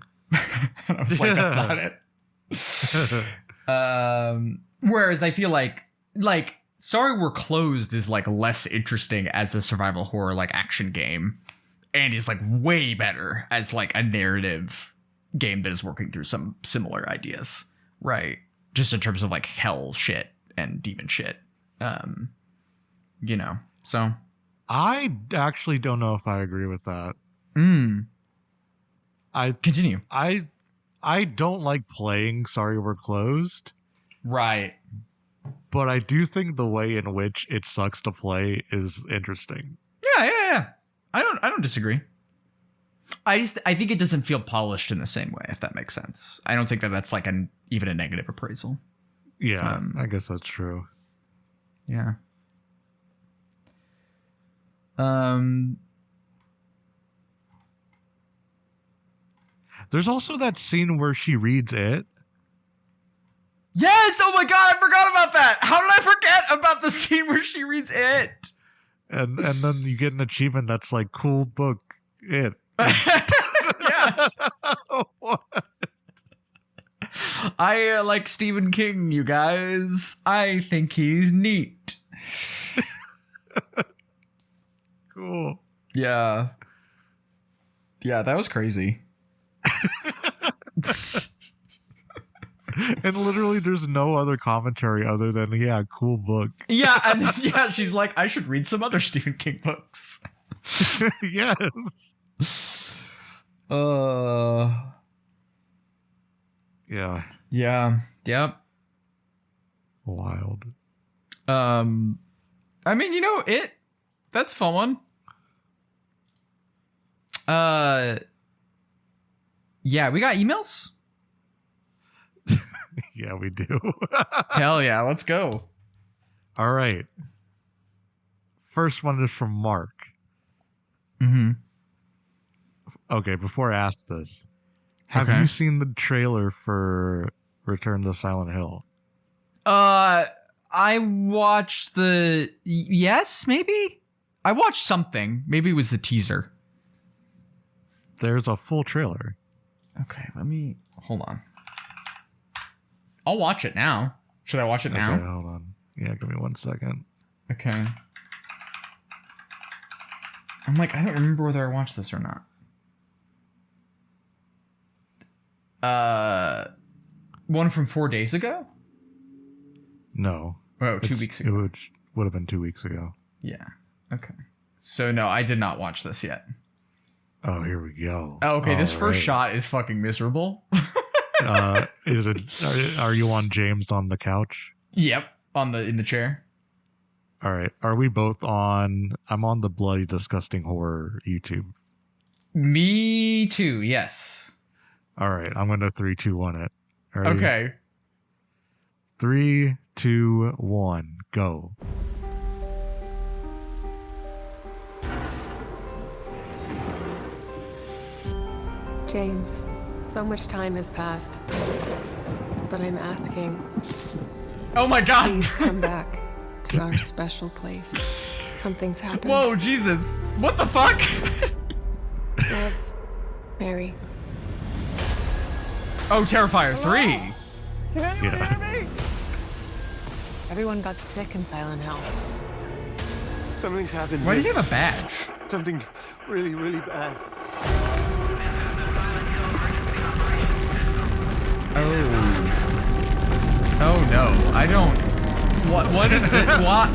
And I was like, that's not it. Whereas I feel like Sorry We're Closed is like less interesting as a survival horror like action game, and is like way better as like a narrative game that is working through some similar ideas, right? Just in terms of like hell shit and demon shit, So I actually don't know if I agree with that. I continue. I don't like playing Sorry We're Closed. Right. But I do think the way in which it sucks to play is interesting. Yeah. I don't disagree. I think it doesn't feel polished in the same way, if that makes sense. I don't think that's like even a negative appraisal. Yeah, I guess that's true. Yeah. There's also that scene where she reads it. Yes! Oh my god, I forgot about that! How did I forget about the scene where she reads it? And then you get an achievement that's like, cool book, it. Yeah. What? I like Stephen King, you guys. I think he's neat. Cool. Yeah. Yeah, that was crazy. And literally there's no other commentary other than, yeah, cool book. Yeah, and yeah, she's like, I should read some other Stephen King books. Yes. Yeah. Yeah. Yep. Wild. I mean, that's a fun one. Yeah, we got emails? Yeah, we do. Hell yeah, let's go. All right. First one is from Mark. Mm-hmm. Okay, before I ask this, have you seen the trailer for Return to Silent Hill? I watched yes, maybe? I watched something. Maybe it was the teaser. There's a full trailer. Okay, hold on. I'll watch it now. Should I watch it now? Okay, hold on. Yeah, give me 1 second. Okay. I'm like, I don't remember whether I watched this or not. One from 4 days ago? No. Oh, 2 weeks ago. It would have been 2 weeks ago. Yeah. Okay. So no, I did not watch this yet. Oh, here we go. Oh, okay. This first shot is fucking miserable. Is it? Are you on James on the couch? Yep, in the chair. All right. Are we both on? I'm on the Bloody Disgusting Horror YouTube. Me too. Yes. All right. I'm gonna 3, 2, 1 it. Ready? Okay. 3, 2, 1, go. James, so much time has passed, but I'm asking, Oh my god! please come back to our special place. Something's happened. Whoa, Jesus! What the fuck? Love, Mary. Oh, Terrifier 3. Yeah. Everyone got sick in Silent Hill. Something's happened. Why do you have a badge? Something really, really bad. Oh no, I don't. What is the why?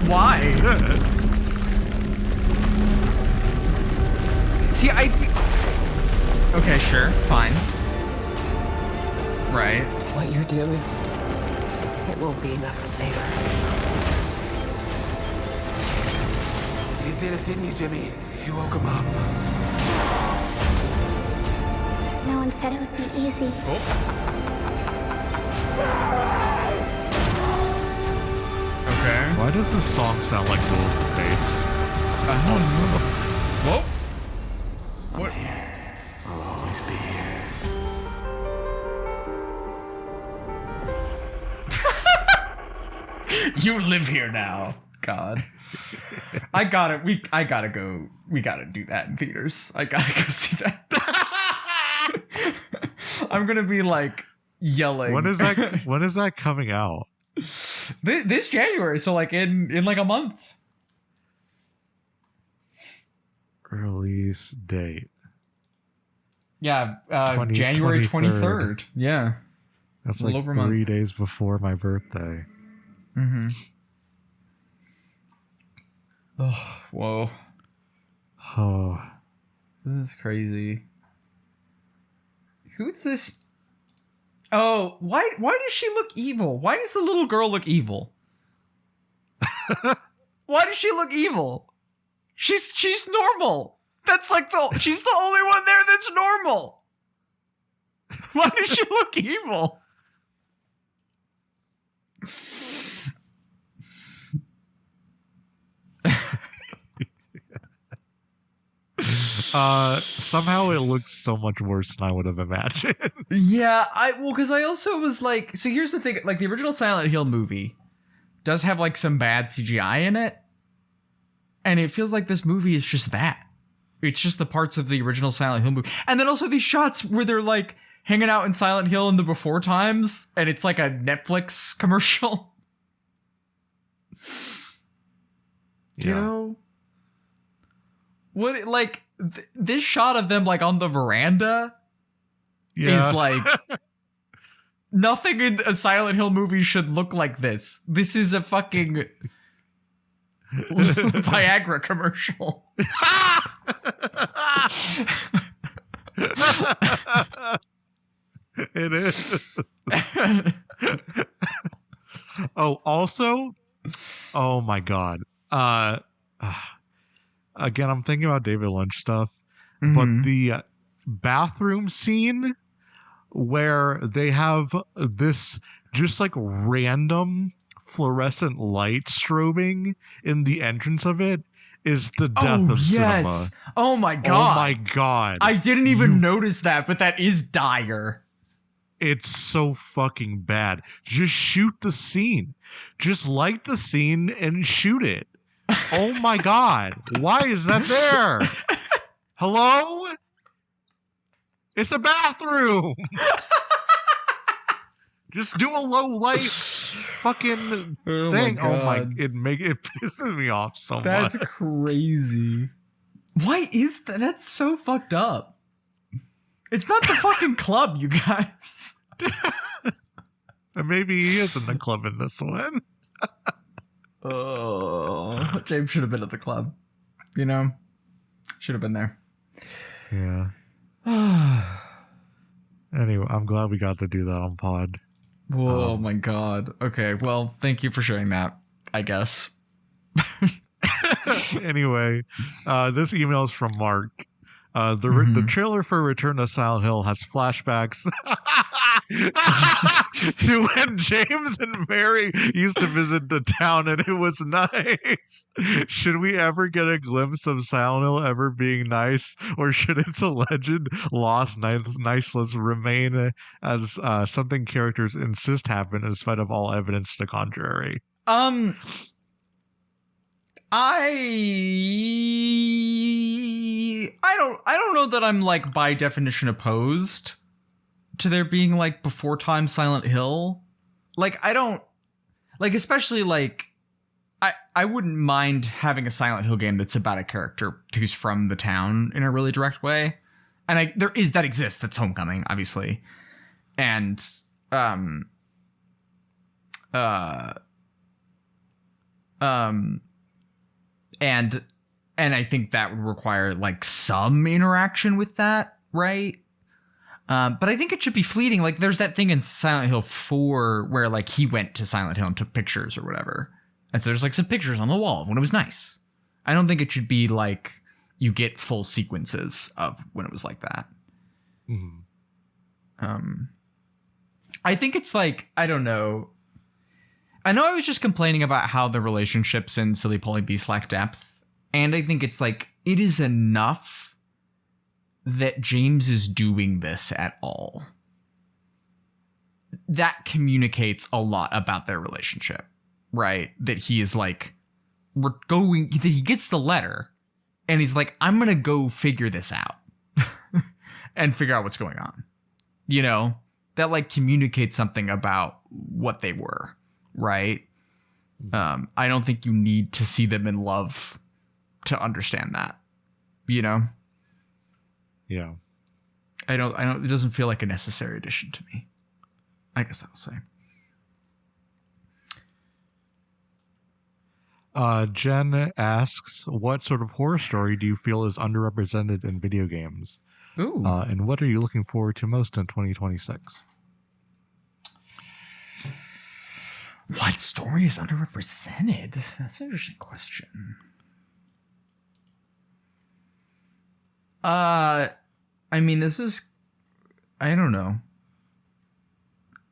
See, okay, sure, fine. Right. What you're doing, it won't be enough to save her. You did it, didn't you, Jimmy? You woke him up. No one said it would be easy. Okay. Why does this song sound like Duel of Fates? Whoa. I'm here. I'll always be here. You live here now. God. I gotta go. We gotta do that in theaters. I gotta go see that. I'm gonna be like yelling. When is that? When is that coming out? This January, so like in like a month. Release date. Yeah, January 23rd. Yeah. That's A like little over a 3 days before my birthday. Mm-hmm. Oh, whoa. Oh. This is crazy. Who's this? Oh, why does she look evil? Why does the little girl look evil? Why does she look evil? She's normal. That's like she's the only one there that's normal. Why does she look evil? Somehow it looks so much worse than I would have imagined. Yeah, because I also was like, so here's the thing, like the original Silent Hill movie does have like some bad CGI in it, and it feels like this movie is just that. It's just the parts of the original Silent Hill movie, and then also these shots where they're like hanging out in Silent Hill in the before times, and it's like a Netflix commercial. You know? What, like, this shot of them, like, on the veranda is, like, nothing in a Silent Hill movie should look like this. This is a fucking Viagra commercial. It is. Oh, also, oh my God. Again, I'm thinking about David Lynch stuff, but the bathroom scene where they have this just like random fluorescent light strobing in the entrance of it is the death of cinema. Oh my God. Oh my God. I didn't even notice that, but that is dire. It's so fucking bad. Just shoot the scene. Just light the scene and shoot it. Oh my God. Why is that there? Hello? It's a bathroom. Just do a low light fucking thing. Oh my, it pisses me off so much. That's crazy. Why is that? That's so fucked up. It's not the fucking club, you guys. And maybe he is in the club in this one. Oh, James should have been at the club. You know? Should have been there. Yeah. Anyway, I'm glad we got to do that on pod. Oh my God. Okay, well, thank you for sharing that, I guess. Anyway, this email is from Mark. The trailer for Return to Silent Hill has flashbacks to when James and Mary used to visit the town, and it was nice. Should we ever get a glimpse of Silent Hill ever being nice, or should its alleged lost niceness remain as something characters insist happened in spite of all evidence to the contrary? I don't know that I'm like by definition opposed to there being like before time Silent Hill. Like I don't like, especially like I wouldn't mind having a Silent Hill game that's about a character who's from the town in a really direct way. And there is that exists. That's Homecoming, obviously. And and I think that would require like some interaction with that, right? But I think it should be fleeting. Like there's that thing in Silent Hill 4 where like he went to Silent Hill and took pictures or whatever. And so there's like some pictures on the wall of when it was nice. I don't think it should be like you get full sequences of when it was like that. I think it's like, I don't know. I know I was just complaining about how the relationships in Silly Polly Beast lack depth. And I think it's like, it is enough that James is doing this at all. That communicates a lot about their relationship, right? That he is like, that he gets the letter and he's like, I'm going to go figure this out and figure out what's going on. You know, that like communicate something about what they were, right? I don't think you need to see them in love to understand that, you know? Yeah. I don't, it doesn't feel like a necessary addition to me, I guess I'll say. Jen asks, what sort of horror story do you feel is underrepresented in video games? Ooh. And what are you looking forward to most in 2026? What story is underrepresented? That's an interesting question. I mean, this is, I don't know.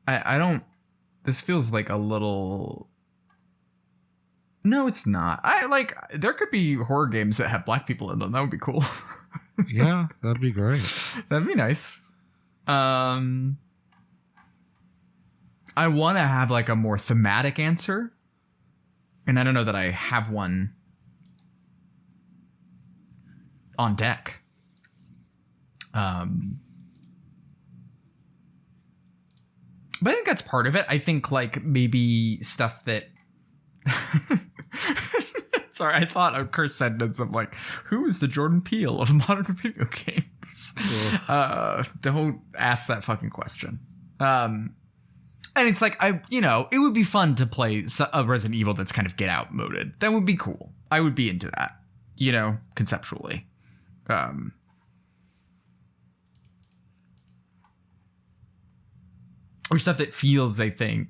I don't, this feels like a little, no, it's not. There could be horror games that have black people in them. That would be cool. Yeah, that'd be great. That'd be nice. I want to have like a more thematic answer. And I don't know that I have one on deck. But I think that's part of it. I think like maybe stuff that sorry, I thought a cursed sentence of like, who is the Jordan Peele of modern video games? Don't ask that fucking question. And it's like, it would be fun to play a Resident Evil that's kind of Get Out moded. That would be cool. I would be into that, conceptually. Or stuff that feels, I think,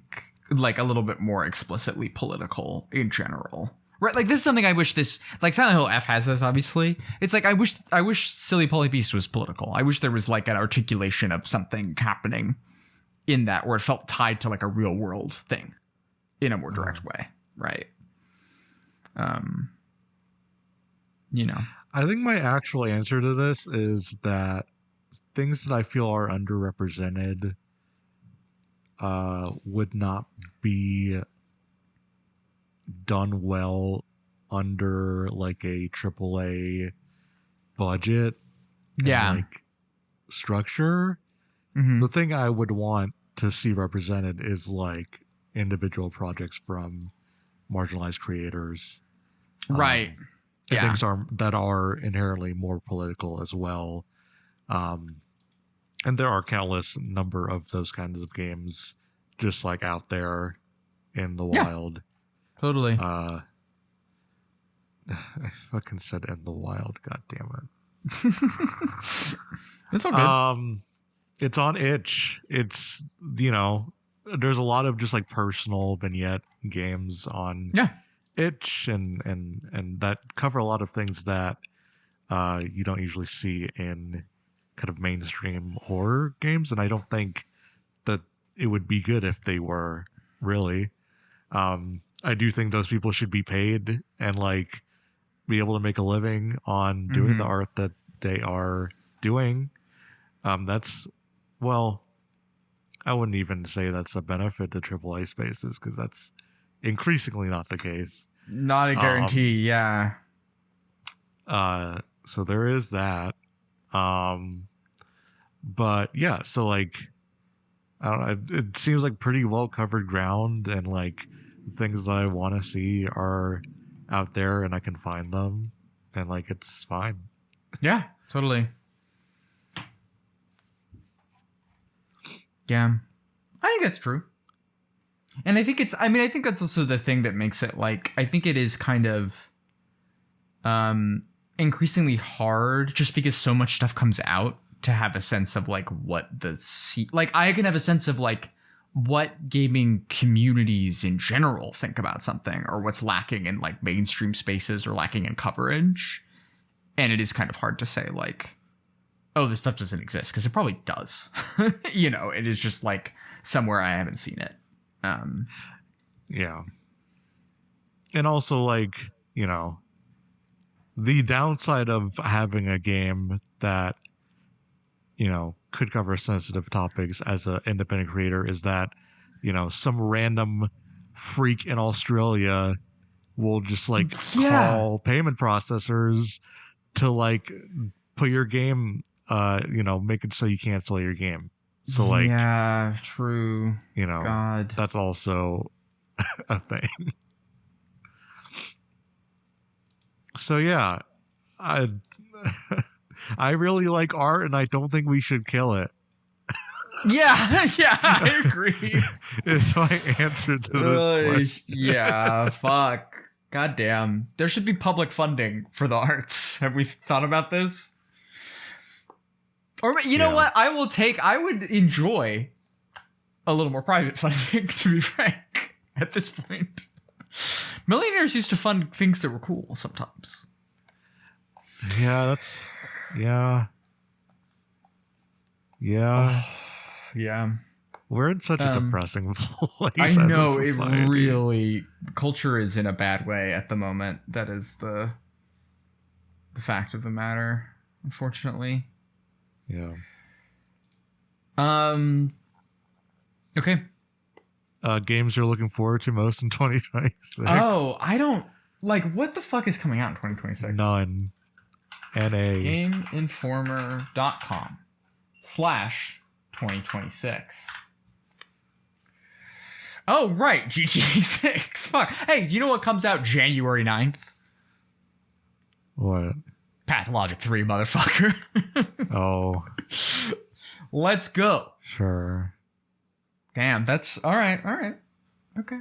like a little bit more explicitly political in general. Right, like this is something I wish like Silent Hill F has this, obviously. It's like I wish Silly Poly Beast was political. I wish there was like an articulation of something happening in that where it felt tied to like a real world thing in a more direct way, right? I think my actual answer to this is that things that I feel are underrepresented would not be done well under like a AAA budget and like structure. Mm-hmm. The thing I would want to see represented is like individual projects from marginalized creators, right? And things that are inherently more political as well. And there are countless number of those kinds of games just like out there in the wild. Totally. I fucking said in the wild. God damn it. It's all good. It's on itch. It's, there's a lot of just like personal vignette games on itch and that cover a lot of things that you don't usually see in kind of mainstream horror games. And I don't think that it would be good if they were, really. I do think those people should be paid and like be able to make a living on doing the art that they are doing. I wouldn't even say that's a benefit to AAA spaces because that's increasingly not the case. Not a guarantee, yeah. So there is that. But yeah, so like, I don't know, it seems like pretty well covered ground, and like things that I want to see are out there and I can find them, and like it's fine. Yeah, totally. Yeah, I think that's true. And I think I think that's also the thing that makes it like, I think it is kind of increasingly hard just because so much stuff comes out to have a sense of like what like I can have a sense of like what gaming communities in general think about something, or what's lacking in like mainstream spaces or lacking in coverage. And it is kind of hard to say like, oh, this stuff doesn't exist, because it probably does. It is just like somewhere I haven't seen it. Yeah. And also like, the downside of having a game that, could cover sensitive topics as an independent creator is that, some random freak in Australia will just like call payment processors to like put your game, make it so you can't sell your game. So like, yeah, true. you know, God. that's also a thing. So yeah, I I really like art, and I don't think we should kill it. Yeah, yeah, I agree. Is my answer to this question. Yeah, fuck. God damn. There should be public funding for the arts. Have we thought about this? Or you know what? I would enjoy a little more private funding, to be frank, at this point. Millionaires used to fund things that were cool sometimes. Yeah, yeah. Yeah. We're in such a depressing place. I as a know, it society. really... Culture is in a bad way at the moment. That is the fact of the matter, unfortunately. Yeah. Okay. Games you're looking forward to most in 2026? Oh, I don't... Like, what the fuck is coming out in 2026? None. NA. GameInformer.com/2026. Oh, right. GTA 6. Fuck. Hey, do you know what comes out January 9th? What? Pathologic 3, motherfucker. Oh. Let's go. Sure. Damn, that's... Alright. Okay.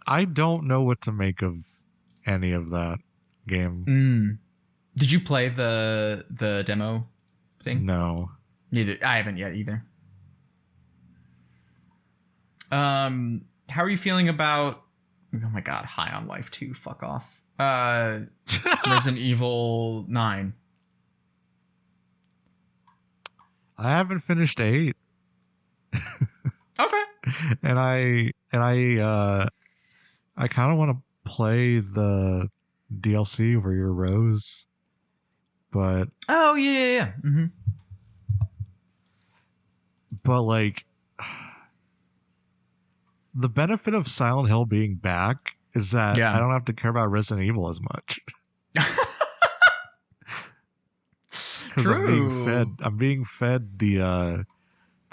I don't know what to make of any of that game. Did you play the demo thing? No. Neither. I haven't yet either. How are you feeling about... Oh my god, High on Life 2, fuck off. Resident Evil 9. I haven't finished 8. Okay. And I kind of want to play the DLC where you're Rose, but Oh, yeah. Mm-hmm. but like the benefit of Silent Hill being back is that I don't have to care about Resident Evil as much. Because I'm being fed the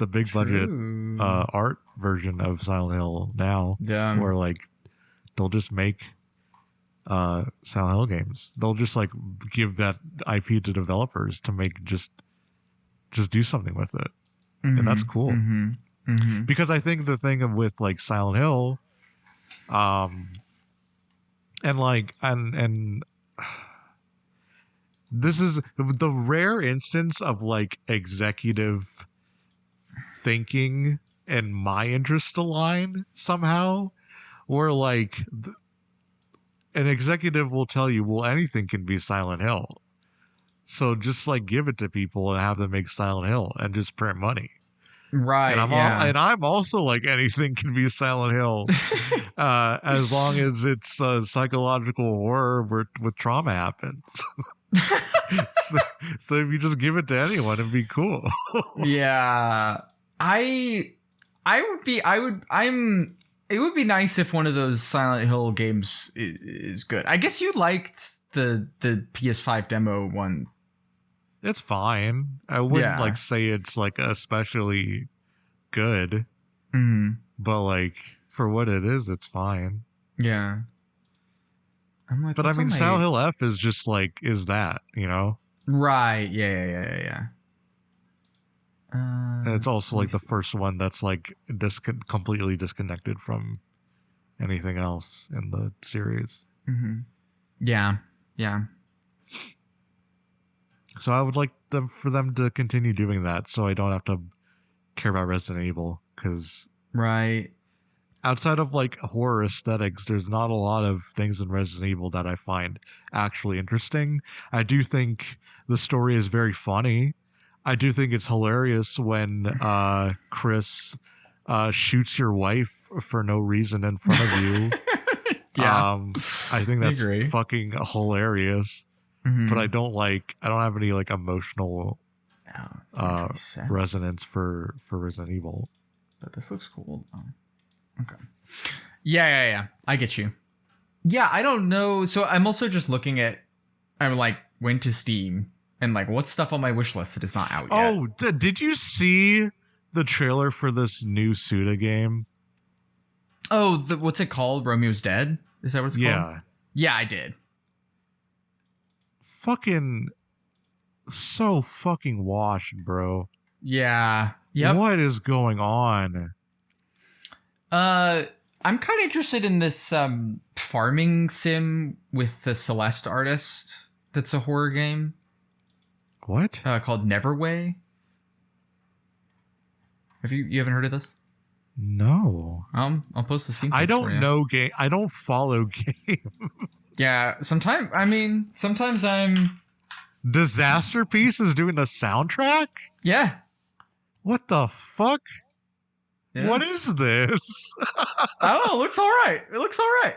big budget art version of Silent Hill now. Yeah. Where like they'll just make Silent Hill games. They'll just like give that IP to developers to make just do something with it. And that's cool. Because I think the thing with like Silent Hill, and this is the rare instance of like executive thinking and my interest align somehow, where like an executive will tell you, well, anything can be Silent Hill, so just like give it to people and have them make Silent Hill and just print money. Right. And I'm also like, anything can be Silent Hill, as long as it's psychological horror with trauma happens. so if you just give it to anyone, it'd be cool. Yeah. It would be nice if one of those Silent Hill games is good. I guess you liked the PS5 demo one. It's fine. I wouldn't like say it's like especially good, but like for what it is, it's fine. Yeah. I'm like, but I mean, Silent Hill F is just like, is that, you know? Right. Yeah. And it's also like the first one that's like completely disconnected from anything else in the series. Yeah. So I would like for them to continue doing that, so I don't have to care about Resident Evil, because outside of like horror aesthetics, there's not a lot of things in Resident Evil that I find actually interesting. I do think the story is very funny. I do think it's hilarious when Chris shoots your wife for no reason in front of you. I think that's fucking hilarious. But I don't have any like emotional resonance for Resident Evil. But this looks cool. Okay. Yeah. I get you. Yeah, I don't know. So I'm also just looking at, went to Steam and like, what's stuff on my wish list that is not out yet? Oh, did you see the trailer for this new Suda game? Oh, what's it called? Romeo's Dead? Is that what it's called? Yeah. Yeah, I did. Fucking so fucking washed, bro. Yeah. Yep. What is going on? I'm kind of interested in this farming sim with the Celeste artist. That's a horror game. What? Called Neverway. You haven't heard of this? No. I'll post the scene. I don't know game. I don't follow game. Yeah, sometimes I'm. Disaster Piece is doing the soundtrack? Yeah. What the fuck? Yeah. What is this? I don't know. It looks all right.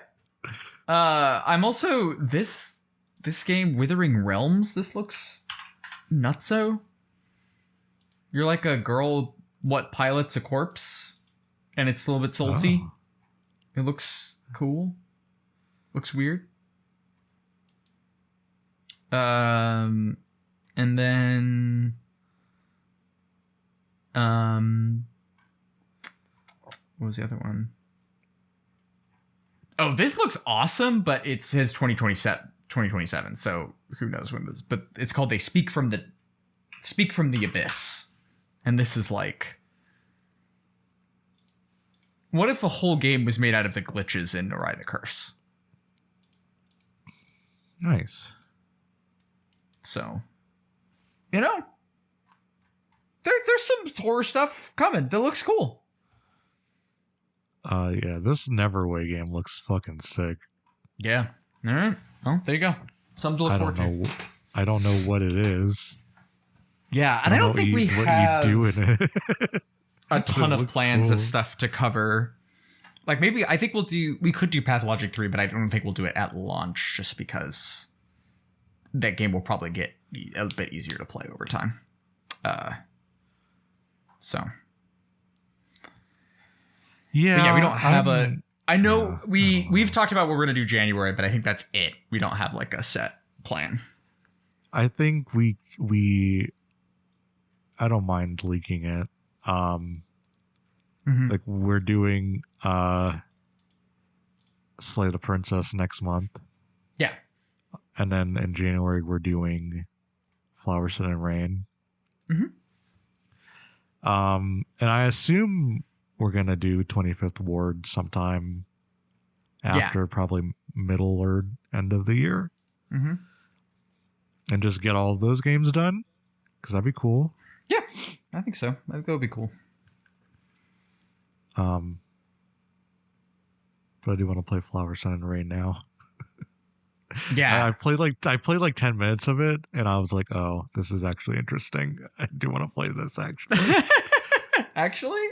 I'm also this game, Withering Realms. This looks nutso. You're like a girl what pilots a corpse, and it's a little bit soulsy. Oh. It looks cool. Looks weird. And then what was the other one? Oh, this looks awesome, but it says 2027, so who knows when this, but it's called They Speak from the Abyss. And this is like, what if a whole game was made out of the glitches in Norai the Curse? Nice. So, there's some horror stuff coming that looks cool. Yeah, this Neverway game looks fucking sick. Yeah. All right. Well, there you go. Something to look forward to. I don't know what it is. Yeah, and I don't think we have what you do in it. a ton of plans cool. of stuff to cover. Like maybe I think we could do Pathologic 3, but I don't think we'll do it at launch just because that game will probably get a bit easier to play over time. So yeah, we don't have I know we've talked about what we're gonna do January, but I think that's it. We don't have like a set plan. I think we I don't mind leaking it. Like we're doing Slay the Princess next month. Yeah. And then in January we're doing Flower, Sun, and Rain. And I assume we're gonna do 25th Ward sometime after probably middle or end of the year. And just get all of those games done, because that'd be cool. Yeah, I think so. I think that would be cool. But I do want to play Flower, Sun, and Rain now. Yeah, I played like 10 minutes of it, and I was like, "Oh, this is actually interesting. I do want to play this actually." Actually,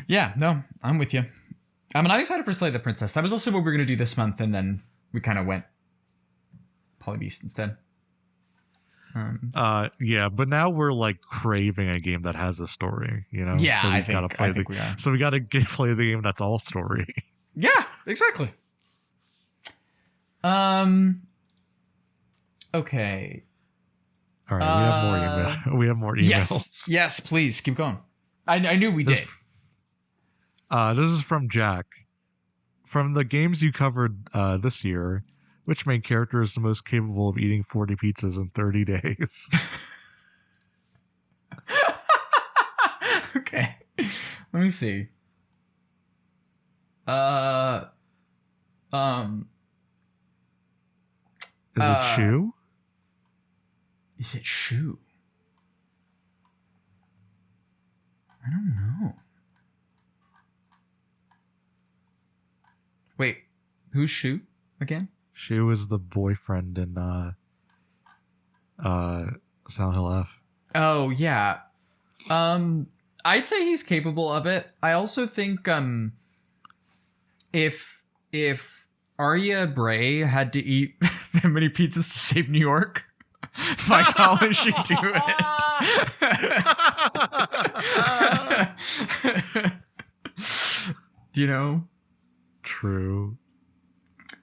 yeah, no, I'm with you. I'm excited for Slay the Princess. That was also what we were gonna do this month, and then we kind of went Polybeast instead. Yeah, but now we're like craving a game that has a story, Yeah, so I think we are. So we gotta play the game that's all story. Yeah, exactly. Okay. All right, we have more emails. Yes, please keep going. I knew we did. This is from Jack. From the games you covered this year, which main character is the most capable of eating 40 pizzas in 30 days? Okay. Let me see. Is it Shu? Is it Shu? I don't know. Wait, who's Shu again? Shu is the boyfriend in Silent Hill F. Oh yeah. I'd say he's capable of it. I also think if Arya Bray had to eat that many pizzas to save New York, by golly, she'd do it. You know? True.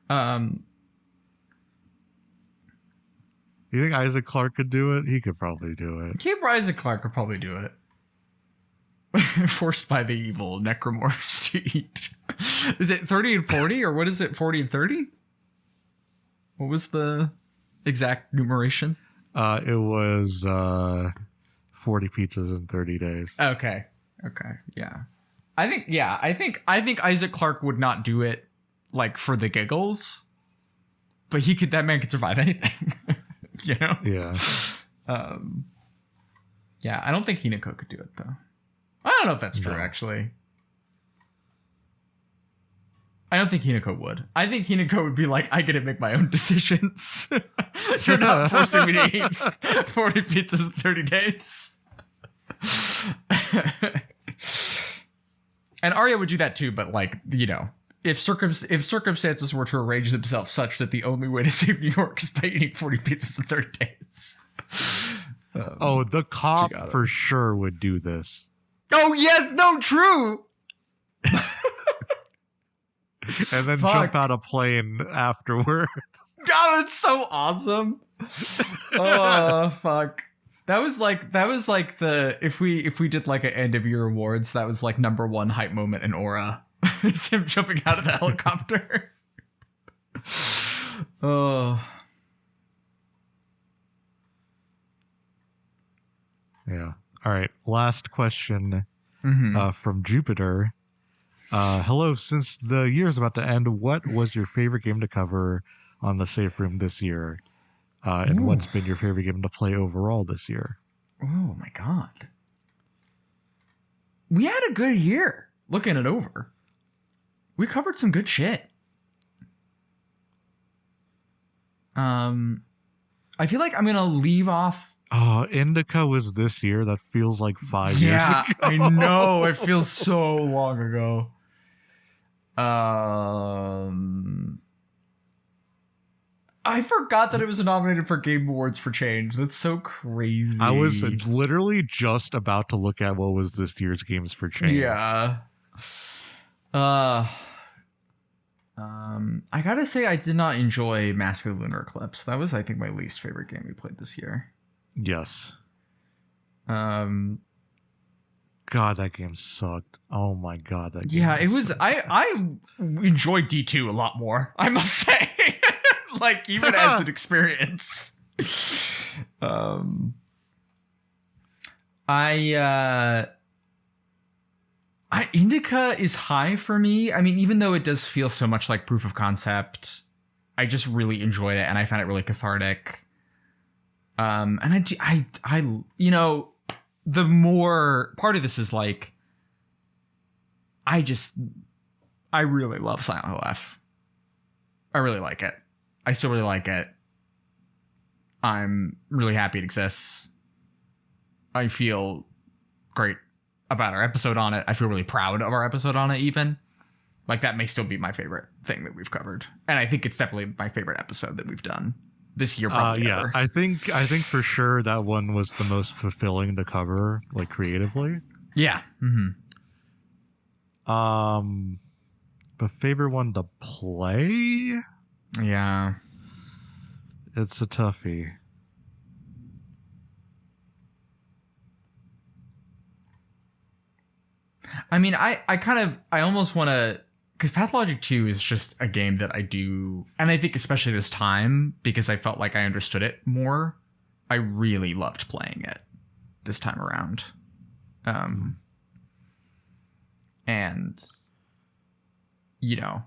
You think Isaac Clarke could do it? He could probably do it. Isaac Clarke could probably do it. forced by the evil necromorphs to eat. Is it 30 and 40, or what is it? 40 and 30? What was the exact numeration? It was 40 pizzas in 30 days. Okay. Yeah. I think Isaac Clarke would not do it like for the giggles, but that man could survive anything. You know? Yeah. Yeah, I don't think Hinako could do it though. I don't know if that's true, actually. I don't think Hinako would. I think Hinako would be like, I get to make my own decisions. You're not forcing me to eat 40 pizzas in 30 days. And Arya would do that too, but like, you know, if circumstances were to arrange themselves such that the only way to save New York is by eating 40 pizzas in 30 days. The cop for sure would do this. Oh, yes, no, true. And then jump out a plane afterward. God, that's so awesome. Oh, fuck. That was like the if we did like an end of year awards, that was like number one hype moment in Aura. It's him jumping out of the helicopter. Oh. Yeah. All right. Last question from Jupiter. Hello. Since the year is about to end, what was your favorite game to cover on the Safe Room this year? And what's been your favorite game to play overall this year? Oh my god. We had a good year looking it over. We covered some good shit. I feel like I'm gonna leave off. Oh, Indica was this year. That feels like 5 years ago. Yeah, I know. It feels so long ago. I forgot that it was nominated for Game Awards for Change. That's so crazy. I was literally just about to look at what was this year's Games for Change. Yeah. I gotta say I did not enjoy Mask of the Lunar Eclipse. That was, I think, my least favorite game we played this year. Yes. God, that game sucked. Oh my god, that game. Yeah, it was. I enjoyed D2 a lot more, I must say. Like, even as an experience. Indica is high for me. I mean, even though it does feel so much like proof of concept, I just really enjoyed it, and I found it really cathartic. And I you know, the more part of this is like, I really love Silent Hill F. I really like it. I still really like it. I'm really happy it exists. I feel great about our episode on it. I feel really proud of our episode on it, even. Like, that may still be my favorite thing that we've covered. And I think it's definitely my favorite episode that we've done this year, probably yeah, ever. I think for sure that one was the most fulfilling to cover, like, creatively. Yeah. Mm-hmm. But favorite one to play? Yeah. It's a toughie. I mean, I almost want to, because Pathologic 2 is just a game that I do, and I think especially this time, because I felt like I understood it more, I really loved playing it this time around. And, you know,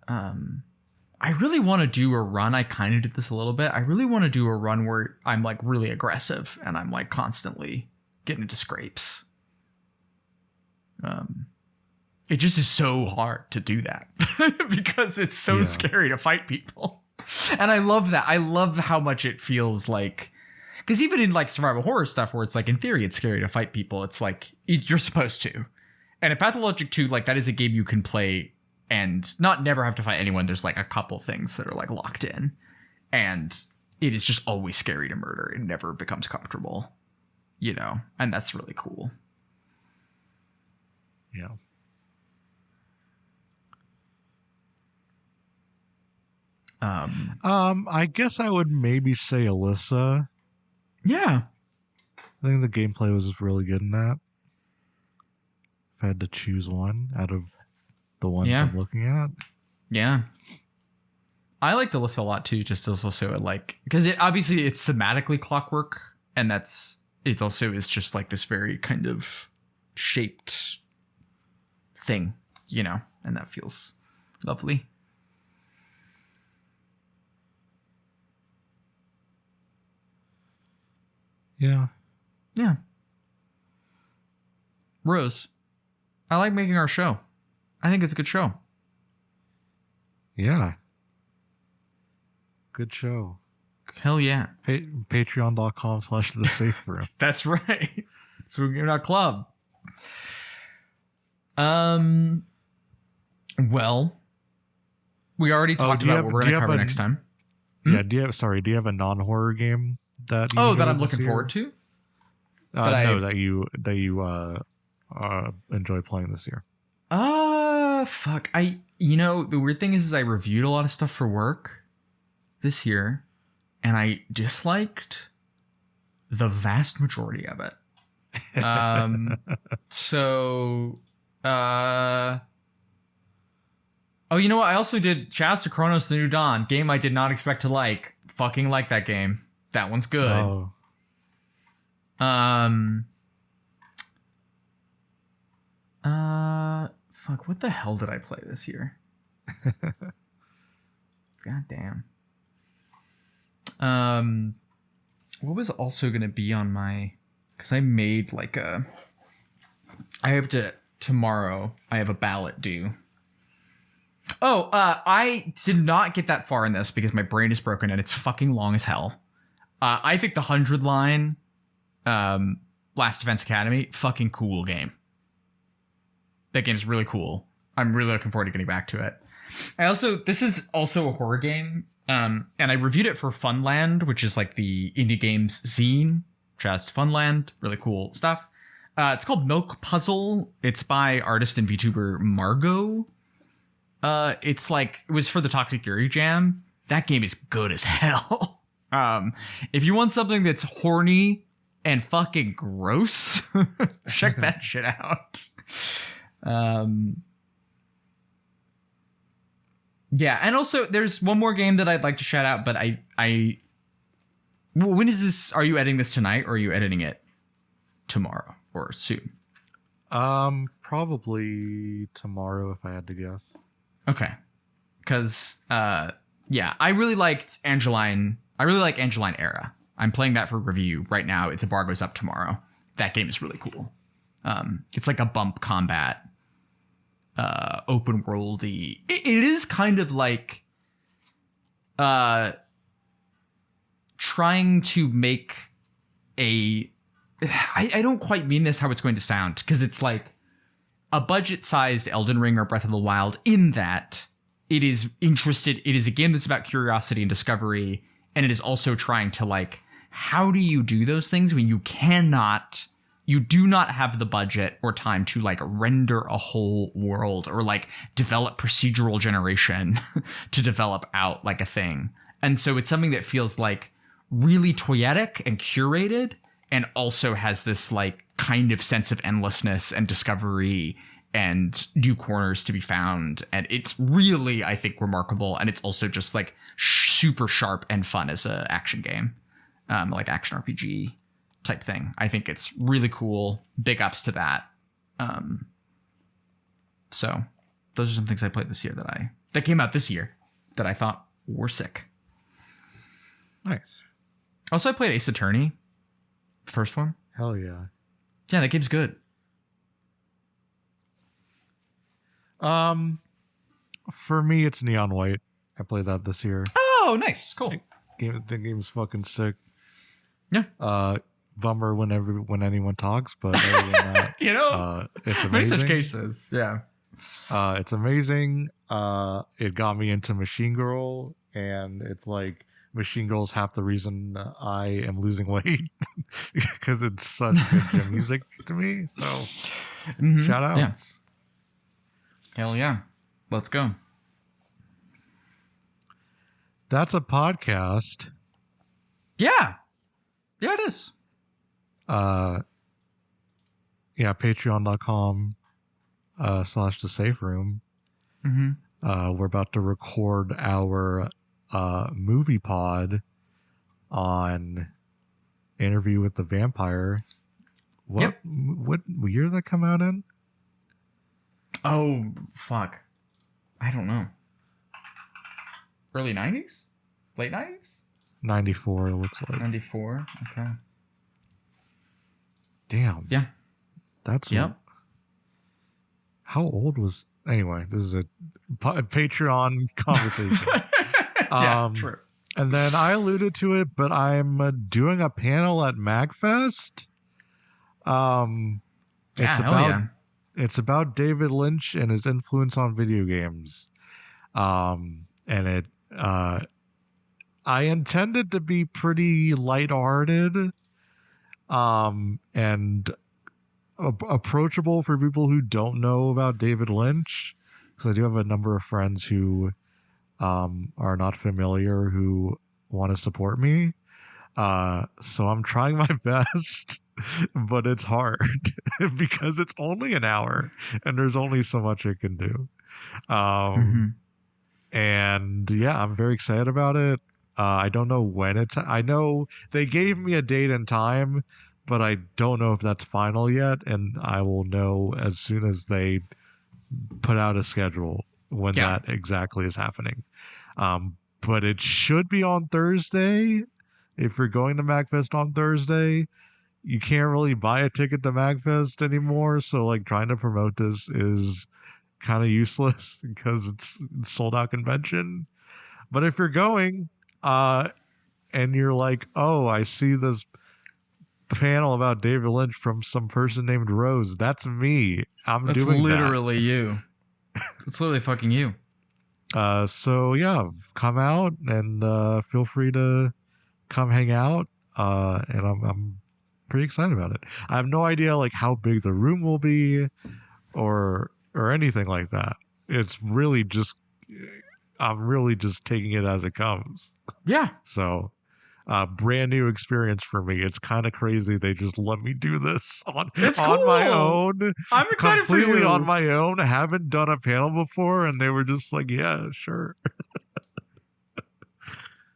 I really want to do a run. I kind of did this a little bit. I really want to do a run where I'm like really aggressive and I'm like constantly getting into scrapes. It just is so hard to do that because it's so scary to fight people. And I love that. I love how much it feels like, because even in like survival horror stuff where it's like, in theory, it's scary to fight people. It's like, you're supposed to. And in Pathologic 2, like, that is a game you can play and not never have to fight anyone. There's like a couple things that are like locked in, and it is just always scary to murder. It never becomes comfortable, you know, and that's really cool. Yeah. I guess I would maybe say Alyssa. Yeah. I think the gameplay was really good in that. I had to choose one out of the ones Yeah. I'm looking at. Yeah. I like Alyssa a lot too, just as also like, because obviously it's thematically Clockwork, and it also is just like this very kind of shaped thing, and that feels lovely. Yeah. Yeah. Rose, I like making our show. I think it's a good show. Yeah. Good show. Hell yeah. Patreon.com/the safe room. That's right. So we're in our club. Well, we already talked about what we're going to cover next time. Yeah, do you have a non-horror game that you that I'm looking forward to? that you enjoy playing this year. Fuck. The weird thing is I reviewed a lot of stuff for work this year, and I disliked the vast majority of it. You know what? I also did Shouts to Chronos: The New Dawn, game I did not expect to like. Fucking like that game. That one's good. Oh. Fuck, what the hell did I play this year? God damn. What was also going to be on my, because I made like tomorrow I have a ballot due. I did not get that far in this because my brain is broken and it's fucking long as hell. I think the 100 line, Last Defense Academy, fucking cool game. That game's really cool. I'm really looking forward to getting back to it. This is also a horror game. And I reviewed it for Funland, which is like the indie games zine. Just Funland, really cool stuff. It's called Milk Puzzle. It's by artist and VTuber Margot. It was for the Toxic Yuri Jam. That game is good as hell. If you want something that's horny and fucking gross, check that shit out. Yeah, and also there's one more game that I'd like to shout out, but when is this? Are you editing this tonight, or are you editing it tomorrow or soon? Probably tomorrow if I had to guess. Okay, because I really liked Angeline. I really like Angeline Era. I'm playing that for review right now. Its embargo's up tomorrow. That game is really cool. It's like a bump combat, open worldy. It is kind of like trying to make I don't quite mean this how it's going to sound, because it's like a budget-sized Elden Ring or Breath of the Wild, in that it is a game that's about curiosity and discovery, and it is also trying to like, how do you do those things when you do not have the budget or time to like render a whole world or like develop procedural generation to develop out like a thing. And so it's something that feels like really toyetic and curated, and also has this like kind of sense of endlessness and discovery and new corners to be found. And it's really, I think, remarkable. And it's also just like super sharp and fun as a action game, like action RPG type thing. I think it's really cool. Big ups to that. So those are some things I played this year that came out this year that I thought were sick. Nice. Also, I played Ace Attorney, the first one. Hell yeah. Yeah, that game's good. For me, it's Neon White. I played that this year. Oh, nice. Cool. The game's fucking sick. Yeah. Bummer when anyone talks, but other than that, it's amazing. Many such cases. Yeah. It's amazing. It got me into Machine Girl, and it's like Machine Girl's half the reason I am losing weight because it's such good gym music to me. So, shout out. Yeah. Hell yeah. Let's go. That's a podcast. Yeah. Yeah, it is. Yeah, patreon.com slash the safe room. Mm-hmm. We're about to record our movie pod on Interview with the Vampire. What year did that come out in? Oh, fuck. I don't know. Early 90s? Late 90s? 94, it looks like. 94. Okay. Damn. Yeah. That's Yep. How old was... Anyway, this is a Patreon conversation. Yeah, true. And then I alluded to it, but I'm doing a panel at MagFest. It's about David Lynch and his influence on video games. And it I intended to be pretty lighthearted and approachable for people who don't know about David Lynch, because I do have a number of friends who are not familiar who want to support me. So I'm trying my best, but it's hard because it's only an hour and there's only so much I can do. And yeah, I'm very excited about it. I don't know when I know they gave me a date and time, but I don't know if that's final yet. And I will know as soon as they put out a schedule when that exactly is happening. But it should be on Thursday. If you're going to MagFest on Thursday, you can't really buy a ticket to MagFest anymore. So like trying to promote this is kind of useless because it's sold out convention. But if you're going, and you're like, oh, I see this panel about David Lynch from some person named Rose. That's me. That's doing literally you. It's literally fucking you. So yeah, come out and feel free to come hang out. And I'm pretty excited about it. I have no idea like how big the room will be or anything like that. It's really just I'm really just taking it as it comes. Yeah. So brand new experience for me. It's kind of crazy they just let me do this on my own. I'm excited for you. Completely on my own. I haven't done a panel before, and they were just like, "Yeah, sure."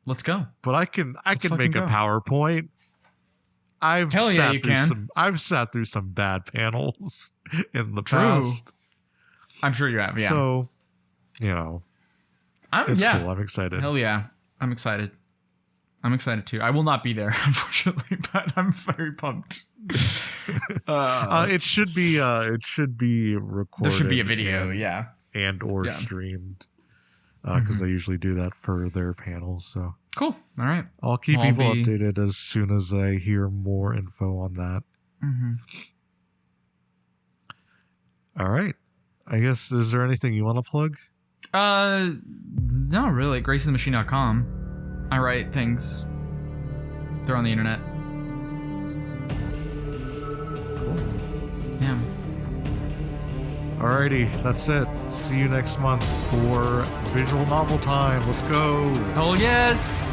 Let's go. But I can make a PowerPoint. I've sat through some bad panels in the past. I'm sure you have. Yeah. So, it's cool. I'm excited. Hell yeah, I'm excited. I'm excited too. I will not be there, unfortunately, but I'm very pumped. It should be recorded. There should be a video, or streamed, because they usually do that for their panels. So cool. All right, I'll keep people updated as soon as I hear more info on that. All right. I guess, is there anything you want to plug? No, really. GracieTheMachine.com. I write things. They're on the internet. Cool. Yeah. Alrighty, that's it. See you next month for Visual Novel Time. Let's go. Hell yes!